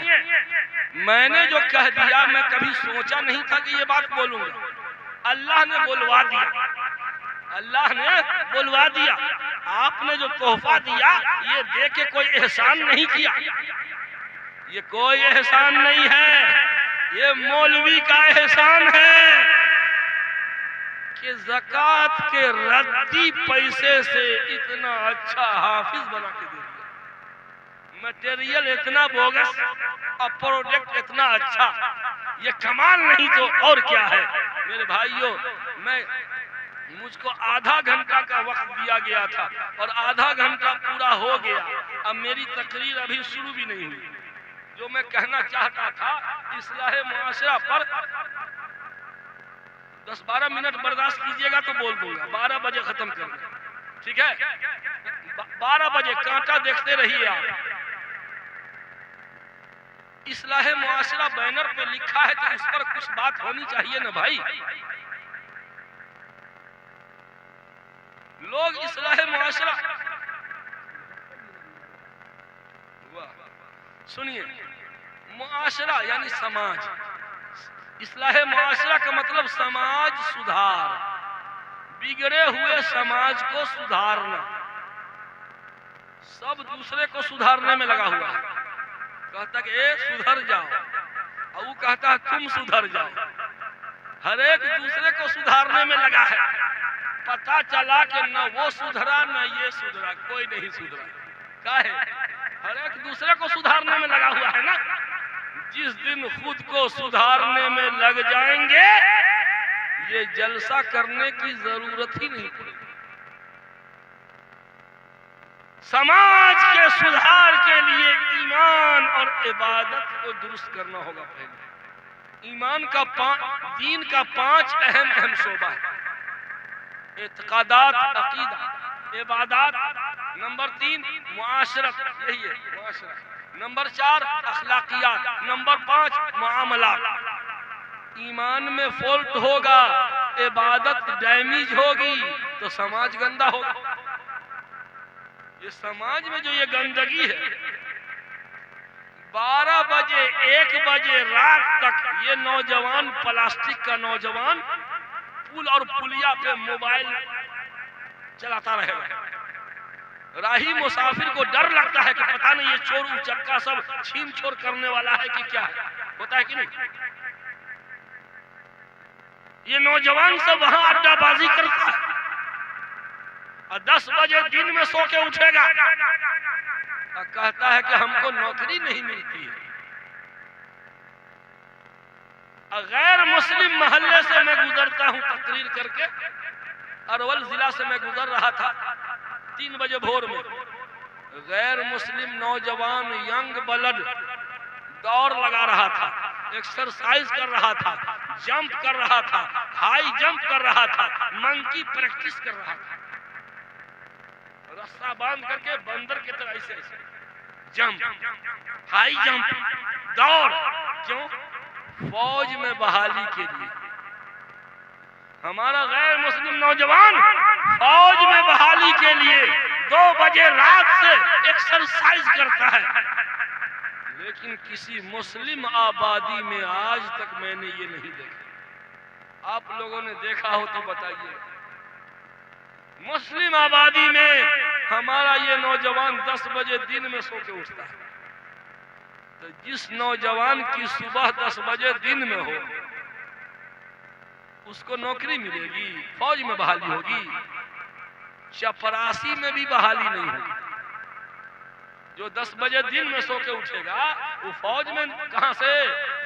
मैंने जो कह दिया, मैं कभी सोचा नहीं था कि ये बात बोलूंगा, अल्लाह ने बोलवा दिया, अल्लाह ने बोलवा दिया। आपने जो तोहफा दिया, ये दे के कोई एहसान नहीं किया, ये कोई एहसान नहीं है, ये मौलवी का एहसान है कि ज़कात के रद्दी पैसे से इतना अच्छा हाफिज बना के दे दिया। मटेरियल इतना बोगस और प्रोडक्ट इतना अच्छा, ये कमाल नहीं तो और क्या है? मेरे भाइयों, मुझको आधा घंटा का वक्त दिया गया था और आधा घंटा पूरा हो गया, अब मेरी तकरीर अभी शुरू भी नहीं हुई। जो मैं कहना चाहता था, इस्लाह मुआशरा पर 10-12 मिनट बर्दाश्त कीजिएगा तो बोल दूंगा, 12 बजे खत्म कर दूंगा, ठीक है? 12 बजे कांटा देखते रहिए आप। इस्लाह मुआशरा बैनर पे लिखा है तो उस पर कुछ बात होनी चाहिए ना भाई। लोग इस्लाह मुआशरा, सुनिए, मुआशरा यानी समाज, इस्लाह मुआशरा का मतलब समाज सुधार, बिगड़े हुए समाज को सुधारना। सब दूसरे को सुधारने में लगा हुआ है, कहता कि ए सुधर जाओ, और वो कहता है तुम सुधर जाओ, हर एक दूसरे को सुधारने में लगा है। पता चला कि न वो सुधरा न ये सुधरा, कोई नहीं सुधरा। काहे? हर एक दूसरे को सुधारने में लगा हुआ है ना। जिस दिन खुद को सुधारने में लग जाएंगे, ये जलसा करने की जरूरत ही नहीं पड़ेगी। समाज के सुधार के लिए ईमान और इबादत को दुरुस्त करना होगा। पहले ईमान का दीन का 5 अहम शोबा है, इत्कादात, अकीदा, इबादात, नंबर 3 मुआशरत, यही है मुआशरत, नंबर 4 अखलाकियात, नंबर 5 मामलात। ईमान में फॉल्ट होगा, इबादत डैमेज होगी तो समाज गंदा होगा। ये समाज में जो ये गंदगी है, 12 बजे 1 बजे रात तक ये नौजवान प्लास्टिक का नौजवान पुल और पुलिया पे मोबाइल चलाता रहेगा। राही मुसाफिर को डर लगता है कि पता नहीं ये चोर उचक्का सब छीन छोर करने वाला है कि क्या है, होता है कि नहीं। ये नौजवान सब वहां अड्डाबाजी करता है और 10 बजे दिन में सो के उठेगा और कहता है कि हमको नौकरी नहीं मिलती है। गैर मुस्लिम मोहल्ले से मैं गुजरता हूं तकरीर करके, अरवल जिला से मैं गुजर रहा था 3 बजे भोर में। गैर मुस्लिम नौजवान यंग ब्लड दौड़ लगा रहा था, एक्सरसाइज कर रहा था, जंप कर रहा था, हाई जंप कर रहा था, मंकी प्रैक्टिस कर रहा था। रस्सा बांध करके बंदर की तरह ऐसे ऐसे जंप, हाई जंप, दौड़। क्यों? फौज में बहाली के लिए। हमारा गैर मुस्लिम नौजवान फौज में बहाली के लिए 2 बजे रात से एक्सरसाइज करता है। लेकिन किसी मुस्लिम आबादी में आज तक मैंने ये नहीं देखा। आप लोगों ने देखा हो तो बताइए। मुस्लिम आबादी में हमारा ये नौजवान 10 बजे दिन में सो के उठता है। तो जिस नौजवान की सुबह 10 बजे दिन में हो उसको नौकरी मिलेगी, फौज में बहाली होगी। चपरासी में भी बहाली नहीं होगी। जो 10 बजे दिन में सो के उठेगा वो फौज में कहां से,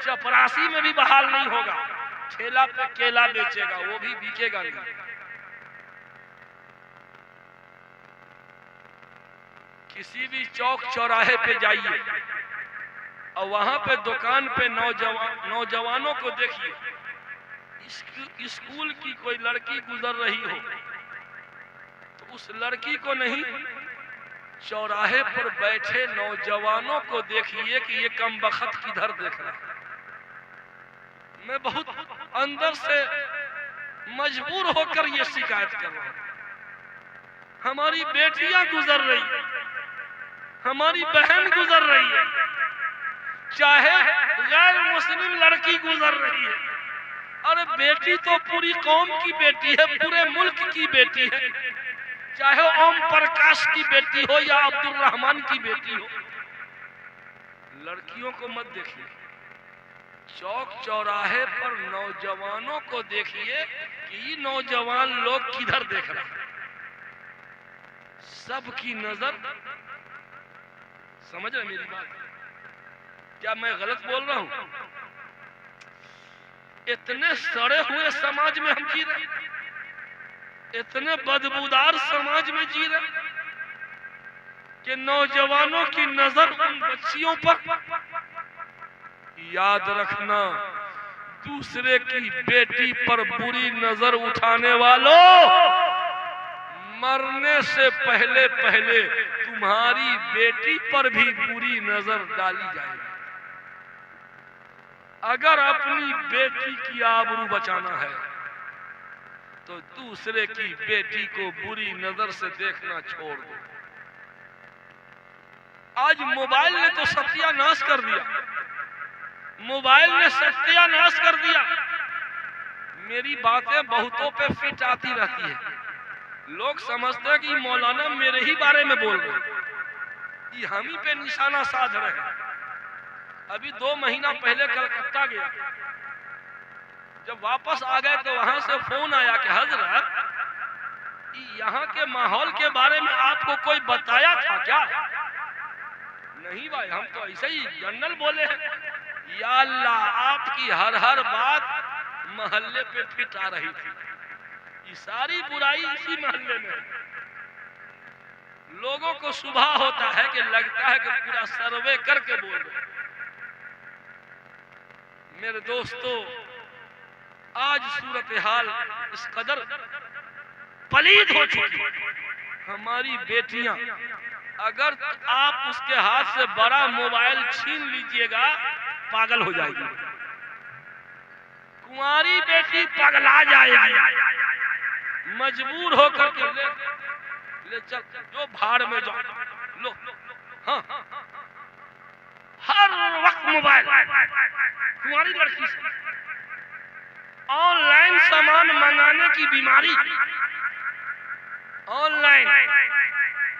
चपरासी में भी बहाल नहीं होगा। ठेला पे केला बेचेगा, वो भी बिकेगा नहीं। किसी भी चौक चौराहे पे जाइए और वहां पे दुकान पे नौजवानों को देखिए। स्कूल की कोई लड़की गुजर रही हो तो उस लड़की को नहीं, चौराहे पर बैठे नौजवानों को देखिए कि ये कमबख्त किधर देख रहा है। मैं बहुत अंदर से मजबूर होकर ये शिकायत कर रहा हूं। हमारी बेटियां गुजर रही है, हमारी बहन गुजर रही है, चाहे गैर मुस्लिम लड़की गुजर रही है। अरे बेटी तो पूरी कौम की बेटी है, पूरे मुल्क की बेटी है। चाहे ओम प्रकाश की बेटी हो या अब्दुल रहमान की बेटी हो। लड़कियों को मत देखिए, चौक चौराहे पर नौजवानों को देखिए कि नौजवान लोग किधर देख रहे हैं। सबकी नजर, समझ रहे मेरी बात? क्या मैं गलत बोल रहा हूं? इतने सड़े हुए समाज में हम जी रहे, इतने बदबूदार समाज में जी रहे कि नौजवानों की नजर उन बच्चियों पर। याद रखना, दूसरे की बेटी पर बुरी नजर उठाने वालों, मरने से पहले पहले तुम्हारी बेटी पर भी बुरी नजर डाली जाएगी। अगर अपनी बेटी की आबरू बचाना है तो दूसरे की बेटी को बुरी नजर से देखना छोड़ दो। आज मोबाइल ने तो सत्यानाश कर दिया, मोबाइल ने सत्यानाश कर दिया। मेरी बातें बहुतों पे फिट आती रहती है। लोग समझते हैं कि मौलाना मेरे ही बारे में बोल रहे हैं, ये हम ही पे निशाना साध रहे हैं। अभी 2 महीना पहले कलकत्ता गया, जब वापस आ गए तो वहां से फोन आया कि हजरत यहाँ के माहौल के बारे में आपको कोई बताया था क्या? नहीं भाई, हम तो ऐसे ही जनरल बोले हैं। या अल्लाह, आपकी हर बात मोहल्ले पे फिट आ रही थी। ये सारी बुराई इसी मोहल्ले में। लोगों को सुबह होता है कि लगता है कि पूरा सर्वे करके बोल रहे। मेरे दोस्तों, आज सूरत हाल इस कदर पलीद हो चुकी। हमारी बेटियां, अगर आप उसके हाथ से बड़ा मोबाइल छीन लीजिएगा पागल हो जाएगी। कुंवारी बेटी पगला जाएगी। मजबूर होकर के ले चल, जो भाड़ में जाओ। लो, हाँ, हर वक्त मोबाइल, तुम्हारी लड़की से ऑनलाइन सामान मंगाने की बीमारी, ऑनलाइन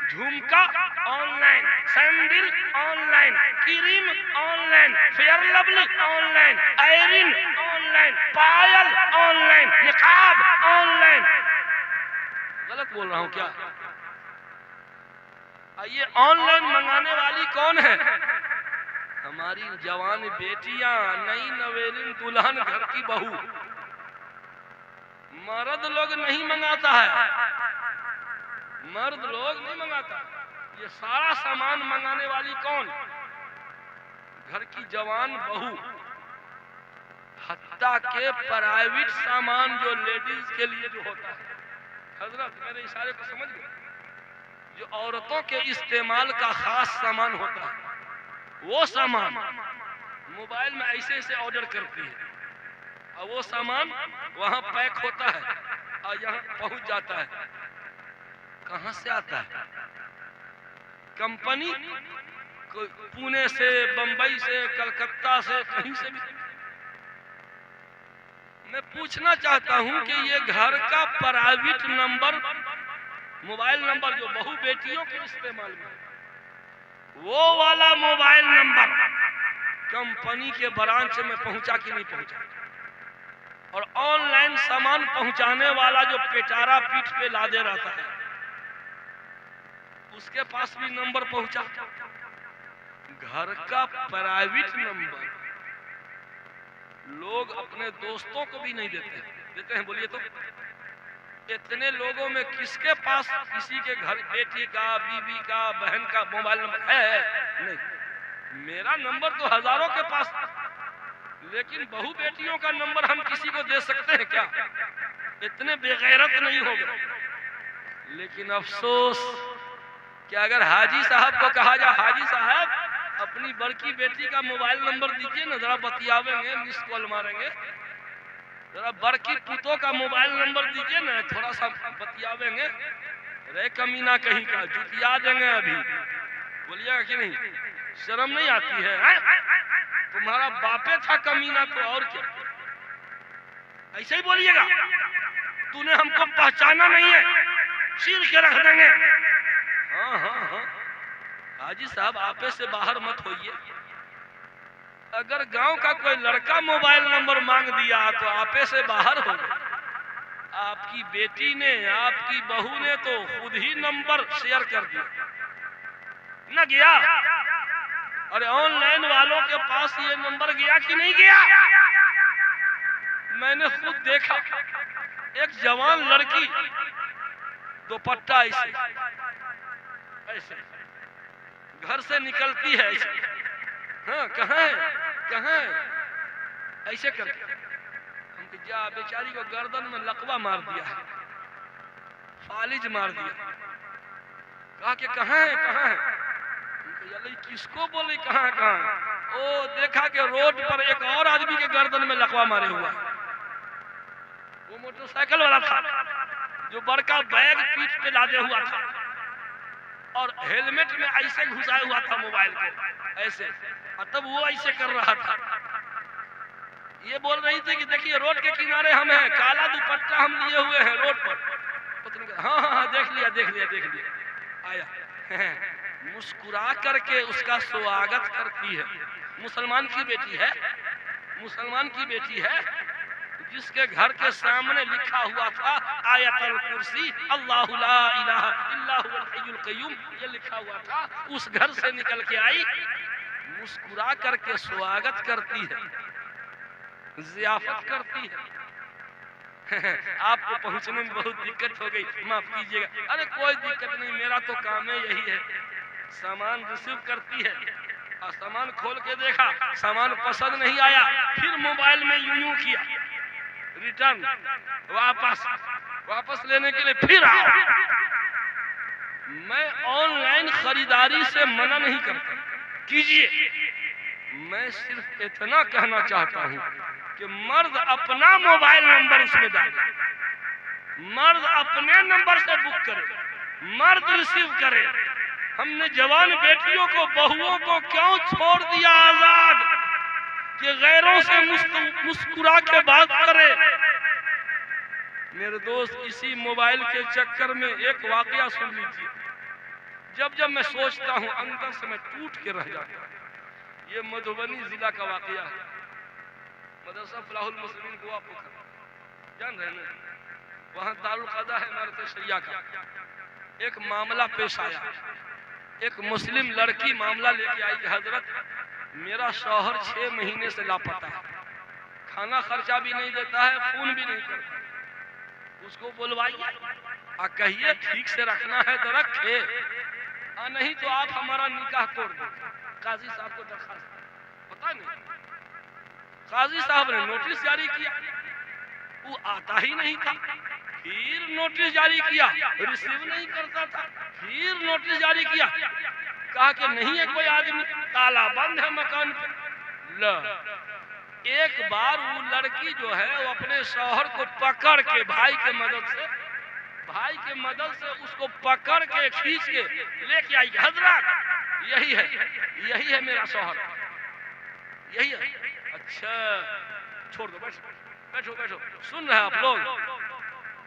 झुमका online, sandal online, cream online, Fair Lovely online, iron online, पायल ऑनलाइन, निकाब ऑनलाइन। गलत बोल रहा हूं क्या? ये ऑनलाइन मंगाने वाली कौन है? हमारी जवान बेटियां, नई नवेलिन दुल्हन, घर की बहू। मर्द लोग नहीं मंगाता है, मर्द लोग नहीं मंगाता। ये सारा सामान मंगाने वाली कौन? घर की जवान बहू। हत्ता के प्राइवेट सामान जो लेडीज के लिए जो होता है, हजरत मेरे इशारे को समझ गए, जो औरतों के इस्तेमाल का खास सामान होता है, वो सामान मोबाइल में ऐसे ऐसे ऑर्डर करती है और वो सामान वहां पैक होता है और यहाँ पहुंच जाता है। कहां से आता है? कंपनी पुणे से, बंबई से, कलकत्ता से, कहीं से भी। मैं पूछना चाहता हूं कि ये घर का प्राइवेट नंबर, मोबाइल नंबर जो बहू बेटियों के इस्तेमाल में, वो वाला मोबाइल नंबर कंपनी के ब्रांच में पहुंचा कि नहीं पहुंचा? और ऑनलाइन सामान पहुंचाने वाला जो पेटारा पीठ पे लादे रहता है, उसके पास भी नंबर पहुंचा। घर का प्राइवेट नंबर लोग अपने दोस्तों को भी नहीं देते हैं, बोलिए तो। इतने लोगों में किसके पास किसी के घर बेटी का, बीवी का, बहन का मोबाइल नंबर है? नहीं। मेरा नंबर तो हजारों के पास, लेकिन बहू बेटियों का नंबर हम किसी को दे सकते हैं क्या? इतने बेगैरत नहीं हो गए। लेकिन अफसोस कि अगर हाजी साहब को कहा जाए, हाजी साहब अपनी बड़की बेटी का मोबाइल नंबर दीजिए ना, जरा बतियावेंगे, मिस कॉल मारेंगे, जरा बड़की पुतों का मोबाइल नंबर दीजिए ना, थोड़ा सा बतियावेंगे। रे कमीना कहीं का, जुटिया देंगे अभी। बोलिएगा कि नहीं? शर्म नहीं आती है? तुम्हारा बापे था कमीना तो और क्या? ऐसे ही बोलिएगा। तूने हमको पहचाना नहीं है, चीर के रख देंगे। हाँ हाँ हाँ, हाजी साहब आपे से बाहर मत होइए। अगर गांव का कोई लड़का मोबाइल नंबर मांग दिया तो आपे से बाहर हो गए। आपकी बेटी ने, आपकी बहू ने तो खुद ही नंबर शेयर कर दिया न गया। अरे ऑनलाइन वालों के पास ये नंबर गया कि नहीं गया? मैंने खुद देखा, एक जवान लड़की दुपट्टा ऐसे घर से निकलती है ऐसे, हाँ कहाँ है, कहाँ है, ऐसे करके। हम जा बेचारी को गर्दन में लकवा मार दिया है, फालिज मार दिया। कहा कि कहाँ है, कहाँ है? किसको बोले कहाँ कहाँ? ओ देखा कि रोड पर एक और आदमी के गर्दन में लकवा मारे हुआ है। वो मोटरसाइकिल वाला था जो बड़का बैग पीठ पे लादे हुआ था और हेलमेट में ऐसे घुसाए हुआ था मोबाइल को ऐसे, और तब वो ऐसे कर रहा था। ये बोल रही थी कि देखिए रोड के किनारे हम हैं, काला दुपट्टा हम लिए हुए हैं रोड पर। हाँ हाँ हाँ, देख लिया देख लिया देख लिया। आया मुस्कुरा करके उसका स्वागत करती है। मुसलमान की बेटी है, मुसलमान की बेटी है, जिसके घर के सामने लिखा हुआ था आयतुल कुर्सी, अल्लाहु ला इलाहा इल्ला हुवल हय्युल क़य्यूम, ये लिखा हुआ था। उस घर से निकल के आई, मुस्कुरा करके स्वागत करती है, ज़ियाफत करती है। आपको पहुंचने में बहुत दिक्कत हो गई, माफ कीजिएगा। अरे कोई दिक्कत नहीं, मेरा तो काम है यही है। सामान रिसीव करती है और सामान खोल के देखा, सामान पसंद नहीं आया, फिर मोबाइल में यूं किया, रिटर्न, वापस लेने के लिए फिर आओ। मैं ऑनलाइन खरीदारी से मना नहीं करता, कीजिए। मैं सिर्फ इतना कहना चाहता हूं कि मर्द अपना मोबाइल नंबर उसमें डाले, मर्द अपने नंबर से बुक करे, मर्द रिसीव करे, हमने जवान बेटियों को, बहुओं को क्यों छोड़ दिया आजाद कि गैरों से मुस्कुरा के बात करे। मेरे दोस्त, इसी मोबाइल के चक्कर में एक वाकया सुन लीजिए। जब जब मैं सोचता हूं अंदर से मैं टूट के रह जाता हूं। ये मधुबनी जिला का वाकया है। मदरसा फलाहुल मुस्लिमीन गोवा पोखर, जान रहे हैं, वहां दारुल क़ज़ा है इमारत शरिया का। एक मामला पेश आया, एक मुस्लिम लड़की मामला लेके आई कि हजरत मेरा शौहर 6 महीने से लापता है, खाना खर्चा भी नहीं देता है, फोन भी नहीं करता। उसको बुलवाइए और कहिए ठीक से रखना है तो रखे, और नहीं तो आप हमारा निकाह तोड़ दो। काजी साहब को दरखास्त, पता नहीं काजी साहब ने नोटिस जारी किया, वो आता ही नहीं था। फिर नोटिस जारी किया, रिसीव नहीं करता था। फिर नोटिस जारी किया, कहा कि नहीं है कोई आदमी, ताला बंद है मकान पे। एक बार वो लड़की जो है वो अपने शौहर को पकड़ के भाई के मदद से उसको पकड़ के खींच के लेके आई। हजरत यही है मेरा शौहर, यही है। अच्छा छोड़ दो, बैठो बैठो। सुन रहे हैं आप लोग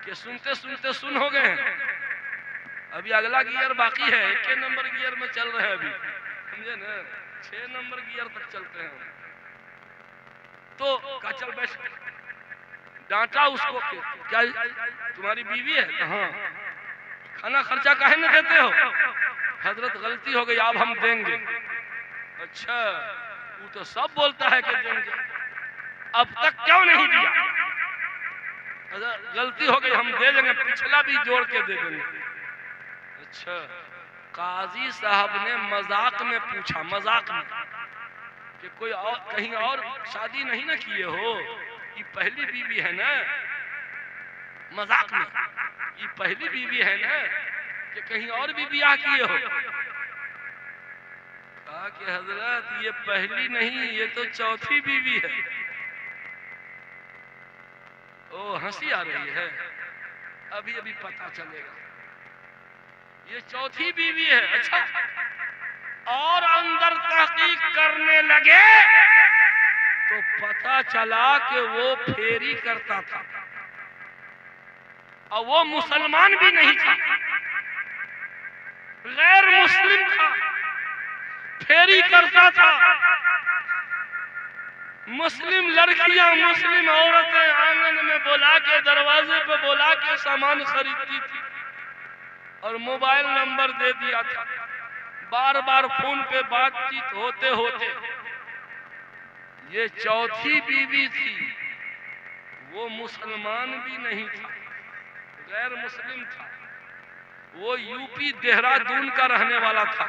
कि सुनते सुनते सुन हो गए हैं। अभी अगला गियर बाकी है, 1 नंबर गियर में चल रहे हैं अभी, समझे ना, 6 नंबर गियर तक चलते हैं। तो कहा चल बैठ, डांटा उसको, क्या तुम्हारी बीवी है? हाँ। खाना खर्चा काहे न देते हो? हजरत गलती हो गई, अब हम देंगे। अच्छा, वो तो सब बोलता है कि देंगे, अब तक क्यों नहीं दिया? गलती हो गई, हम दे देंगे, पिछला भी जोड़ के दे देंगे। अच्छा, काजी साहब ने मजाक में पूछा, मजाक में, कि कोई और कहीं और शादी नहीं ना किए हो? ये पहली बीवी है ना? मजाक में, ये पहली बीवी है ना कि कहीं और भी ब्याह किए हो? कहा कि हजरत ये पहली नहीं, ये तो चौथी बीवी है। ओ हंसी आ रही है, अभी अभी पता चलेगा, ये चौथी बीवी है। अच्छा, और अंदर तहकीक करने लगे तो पता चला कि वो फेरी करता था और वो मुसलमान भी नहीं था, गैर मुस्लिम था, फेरी करता था। मुस्लिम लड़कियां, मुस्लिम औरतें आंगन में बुला के, दरवाजे पे बुला के सामान खरीदती थी और मोबाइल नंबर दे दिया था। बार बार फोन पे बातचीत होते होते ये चौथी बीवी थी, वो मुसलमान भी नहीं था, गैर मुस्लिम था। वो यूपी देहरादून का रहने वाला था।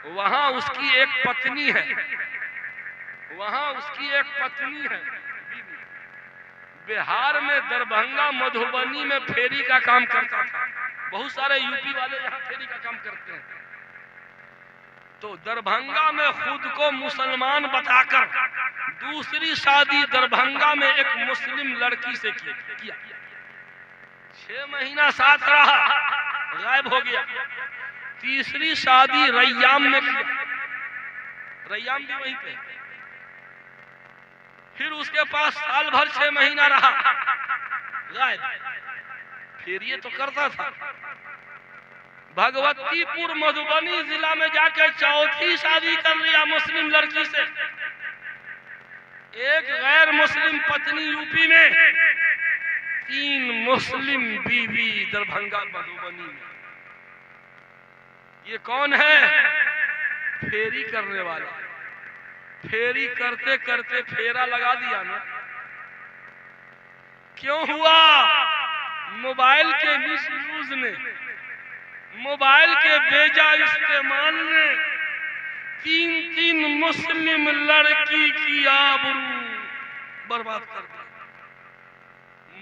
वहां उसकी एक पत्नी है, वहां उसकी एक पत्नी है। बिहार में दरभंगा, मधुबनी में फेरी का काम करता था। बहुत सारे यूपी वाले यहाँ फेरी का काम करते हैं। तो दरभंगा में खुद को मुसलमान बताकर दूसरी शादी दरभंगा में एक मुस्लिम लड़की से किया। 6 महीना साथ रहा, गायब हो गया। तीसरी शादी रैयाम में किया, रैयाम भी वहीं पे। फिर उसके पास साल भर 6 महीना रहा, गायब। फिर ये तो करता था। भगवतीपुर मधुबनी जिला में जाकर चौथी शादी कर लिया मुस्लिम लड़की से। एक गैर मुस्लिम पत्नी यूपी में, 3 मुस्लिम बीवी दरभंगा मधुबनी में। ये कौन है? फेरी करने वाला। फेरी करते करते फेरा लगा दिया ना। क्यों हुआ? मोबाइल के मिसयूज ने, मोबाइल के बेजा इस्तेमाल ने 3 मुस्लिम लड़की की आबरू बर्बाद कर दी।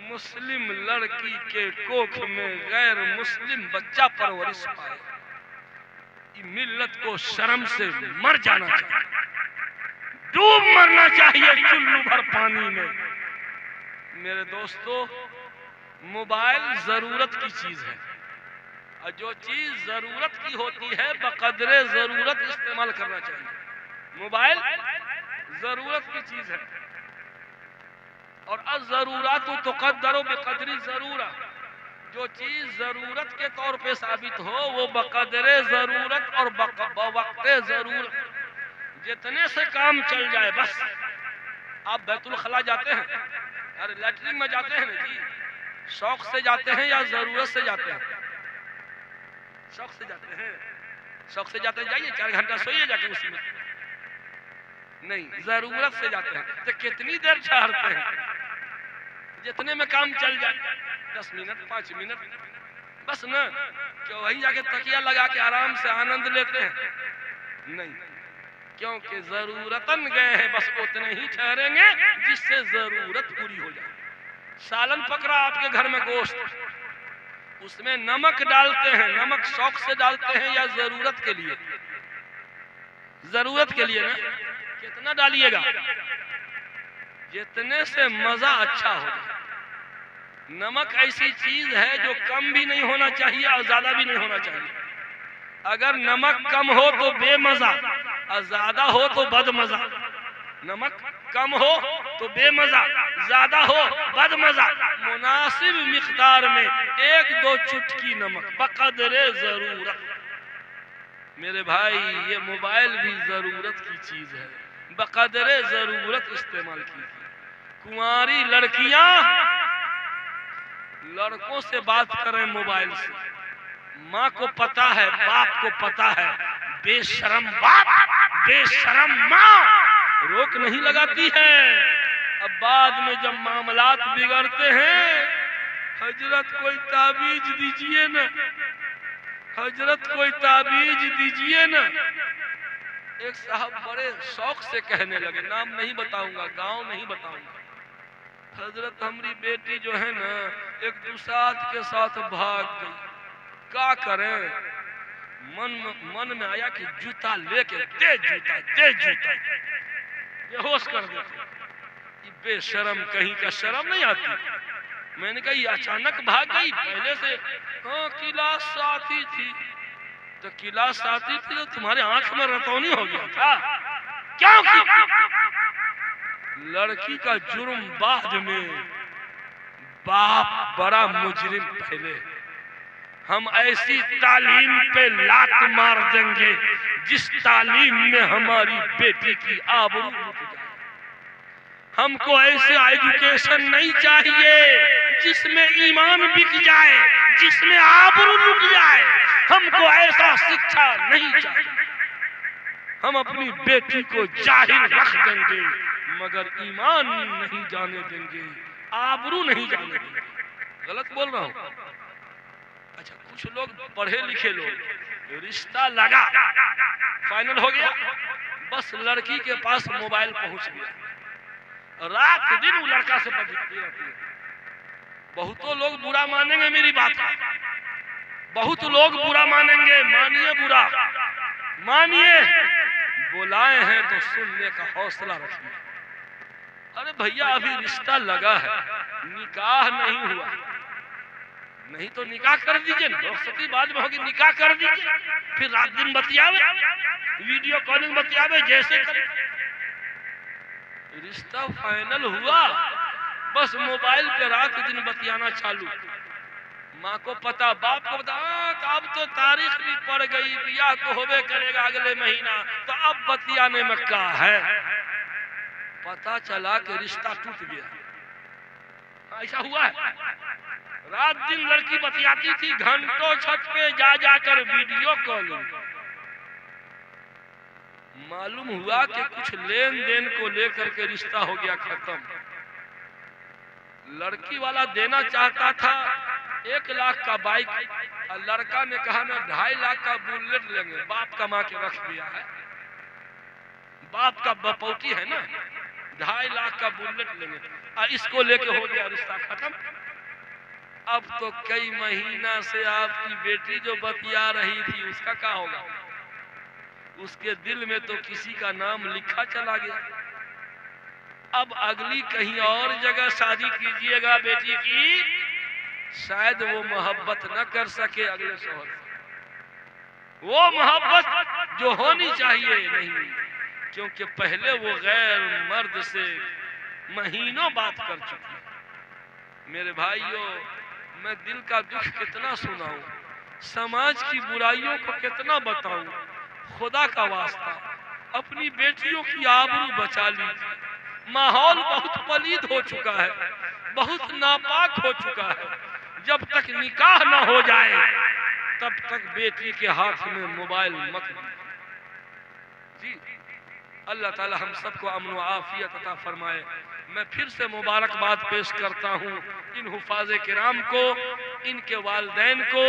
मुस्लिम लड़की के कोख में गैर मुस्लिम बच्चा परवरिश पाए। मिल्लत को शर्म से मर जाना चाहिए, डूब मरना चाहिए चुल्लू भर पानी में। मेरे दोस्तों, मोबाइल जरूरत की चीज है। और जो चीज जरूरत की होती है बकदरे जरूरत इस्तेमाल करना चाहिए। मोबाइल जरूरत की चीज है और अज़रूरत तुक़द्दरु बिक़द्रि ज़रूरा, जो चीज जरूरत के तौर पे साबित हो वो बकदरे जरूरत और बवक्ते जरूरत जितने से काम चल जाए बस। आप बैतुल खला जाते हैं, अरे लैट्रिन में जाते हैं ना जी, शौक से जाते हैं या जरूरत से जाते हैं? शौक से जाते हैं। शौक से जाते हैं, जाइए 4 घंटा सोइए जाके उसी में। नहीं, जरूरत से जाते हैं। तो कितनी देर ठहरते हैं? जितने में काम चल जाए, 10 मिनट 5 मिनट बस ना, क्यों वही जाके तकिया लगा के आराम से आनंद लेते हैं? नहीं, क्योंकि जरूरतन गए हैं, बस उतने ही ठहरेंगे जिससे जरूरत पूरी हो जाए। सालन पकड़ा आपके घर में गोश्त, उसमें नमक डालते हैं, नमक शौक से डालते हैं या जरूरत के लिए? जरूरत के लिए ना। कितना डालिएगा? जितने से मजा अच्छा हो जाए। नमक ऐसी चीज है जो कम भी नहीं होना चाहिए और ज्यादा भी नहीं होना चाहिए। अगर नमक कम हो तो बेमजा और ज्यादा हो तो बदमजा। नमक कम हो तो बेमजा, ज्यादा हो बदमजा। मुनासिब मिकदार में 1-2 चुटकी नमक बकदरे जरूरत। मेरे भाई, ये मोबाइल भी जरूरत की चीज है, बकदरे जरूरत इस्तेमाल कीजिए। कुंवारी लड़कियां लड़कों से बात करें मोबाइल से, माँ को पता है, बाप को पता है, बेशरम बाप बेशरम माँ रोक नहीं लगाती है। अब बाद में जब मामलात बिगड़ते हैं, हजरत कोई ताबीज दीजिए ना, हजरत कोई ताबीज दीजिए ना। एक साहब बड़े शौक से कहने लगे, नाम नहीं बताऊंगा, गांव नहीं बताऊंगा, हजरत हमारी बेटी जो है ना एक दुसात के साथ भाग गई, क्या करें? मन में आया कि जूता लेके दे जूता बेहोश कर देते। बेशरम कहीं का, शर्म नहीं आती? मैंने कहा ये अचानक भाग गई, पहले से हाँ क्लास साथी थी। तो क्लास साथी थी तो तुम्हारे आंख में रतौनी हो गया था? क्यों? लड़की का जुर्म बाद में, बाप बड़ा मुजरिम पहले। हम ऐसी तालीम पे लात मार देंगे जिस तालीम में हमारी बेटी की आबरू लुट जाए। हमको ऐसे एजुकेशन नहीं चाहिए जिसमें ईमान बिक जाए, जिसमें आबरू लुट जाए। हमको ऐसा शिक्षा नहीं चाहिए। हम अपनी बेटी को जाहिल रख देंगे मगर ईमान नहीं जाने देंगे, आबरू नहीं जाने देंगे। गलत बोल रहा हूँ? अच्छा, कुछ लोग पढ़े लिखे लोग, रिश्ता लगा, फाइनल हो गया, बस लड़की के पास मोबाइल पहुंच गया, रात दिन वो लड़का से बतियाती रहती है। बहुतों लोग बुरा मानेंगे मेरी बात, बहुत लोग बुरा मानेंगे, मानिए बुरा मानिए, बुलाए हैं तो सुनने का हौसला रखिए। अरे भैया अभी रिश्ता लगा है, निकाह नहीं हुआ, नहीं तो निकाह कर दीजिए, रुखसती बाद में होगी, निकाह कर दीजिए, फिर रात दिन बतियावे, वीडियो कॉलिंग बतियावे जैसे करे। रिश्ता फाइनल हुआ, बस मोबाइल पे रात दिन बतियाना चालू। माँ को पता, बाप को पता, अब तो तारीख भी पड़ गई, ब्याह तो होवे करेगा अगले महीना, तो अब बतियाने में क्या है? पता चला कि रिश्ता टूट गया। ऐसा हुआ है। रात दिन लड़की बतियाती थी, घंटों छत पे जा जाकर वीडियो कॉलिंग। मालूम हुआ कि कुछ लेन देन को लेकर के रिश्ता हो गया खत्म। लड़की वाला देना चाहता था 1 लाख का बाइक, और लड़का ने कहा ना 2.5 लाख का बुलेट लेंगे। बाप कमा के रख दिया है, बाप का बपौती है ना, 2.5 लाख का बुलेट लेंगे, और इसको लेके हो गया रिश्ता खत्म। अब तो कई महीना से आपकी बेटी जो बतिया रही थी उसका क्या होगा? उसके दिल में तो किसी का नाम लिखा चला गया। अब अगली कहीं और जगह शादी कीजिएगा बेटी की शायद वो मोहब्बत न कर सके अगले शौहर से, वो मोहब्बत जो होनी चाहिए नहीं, क्योंकि पहले वो गैर मर्द से महीनों बात कर चुकी है। मेरे भाइयों, मैं दिल का दुख कितना सुनाऊं, समाज की बुराइयों को कितना बताऊं। खुदा का वास्ता अपनी बेटियों की आबरू बचा लीजिए। माहौल बहुत पलीद हो चुका है, बहुत नापाक हो चुका है। जब तक निकाह न हो जाए तब तक बेटी के हाथ में मोबाइल मत जी। अल्लाह ताला हम सबको अमन व आफियत अता फरमाए। मैं फिर से मुबारकबाद पेश करता हूँ इन हुफाज़े किराम को, इनके वालिदैन को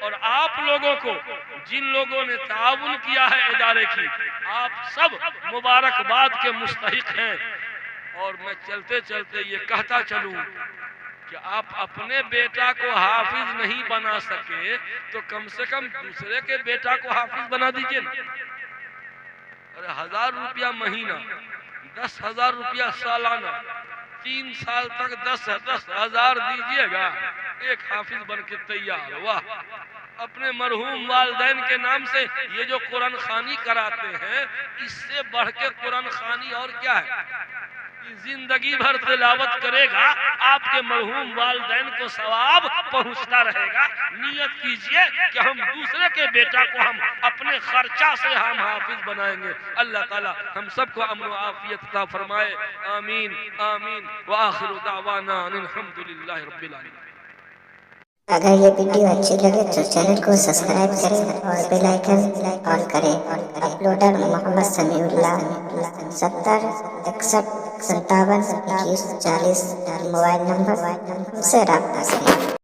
और आप लोगों को जिन लोगों ने ताउन किया है इदारे की। आप सब मुबारकबाद के मुस्तहिक हैं। और मैं चलते चलते ये कहता चलूँ कि आप अपने बेटा को हाफिज नहीं बना सके तो कम से कम दूसरे के बेटा को हाफिज बना दीजिए ना। अरे 1000 रुपया महीना, 10,000 रुपया सालाना, 3 साल तक 10,000 दीजिएगा, एक हाफिज बन के तैयार। वाह! अपने मरहूम वालिदैन के नाम से ये जो कुरान खानी कराते हैं, इससे बढ़ के कुरान खानी और क्या है। जिंदगी भर तिलावत करेगा, आपके मरहूम वालिदैन को सवाब पहुंचता रहेगा। नियत कीजिए कि हम दूसरे के बेटा को हम अपने खर्चा से हम हाफिज बनाएंगे। अल्लाह ताला हम सबको अमन व आफियत अता फरमाए। आमीन आमीन व आखिरु दावाना अल्हम्दुलिल्लाहि रब्बिल आलमीन। अगर ये वीडियो अच्छी लगे तो चैनल को सब्सक्राइब करें और बेल आइकन ऑन करें। Uploader Mohammad Samiullah 70 61 57 21 40 mobile number से रब्ता करें।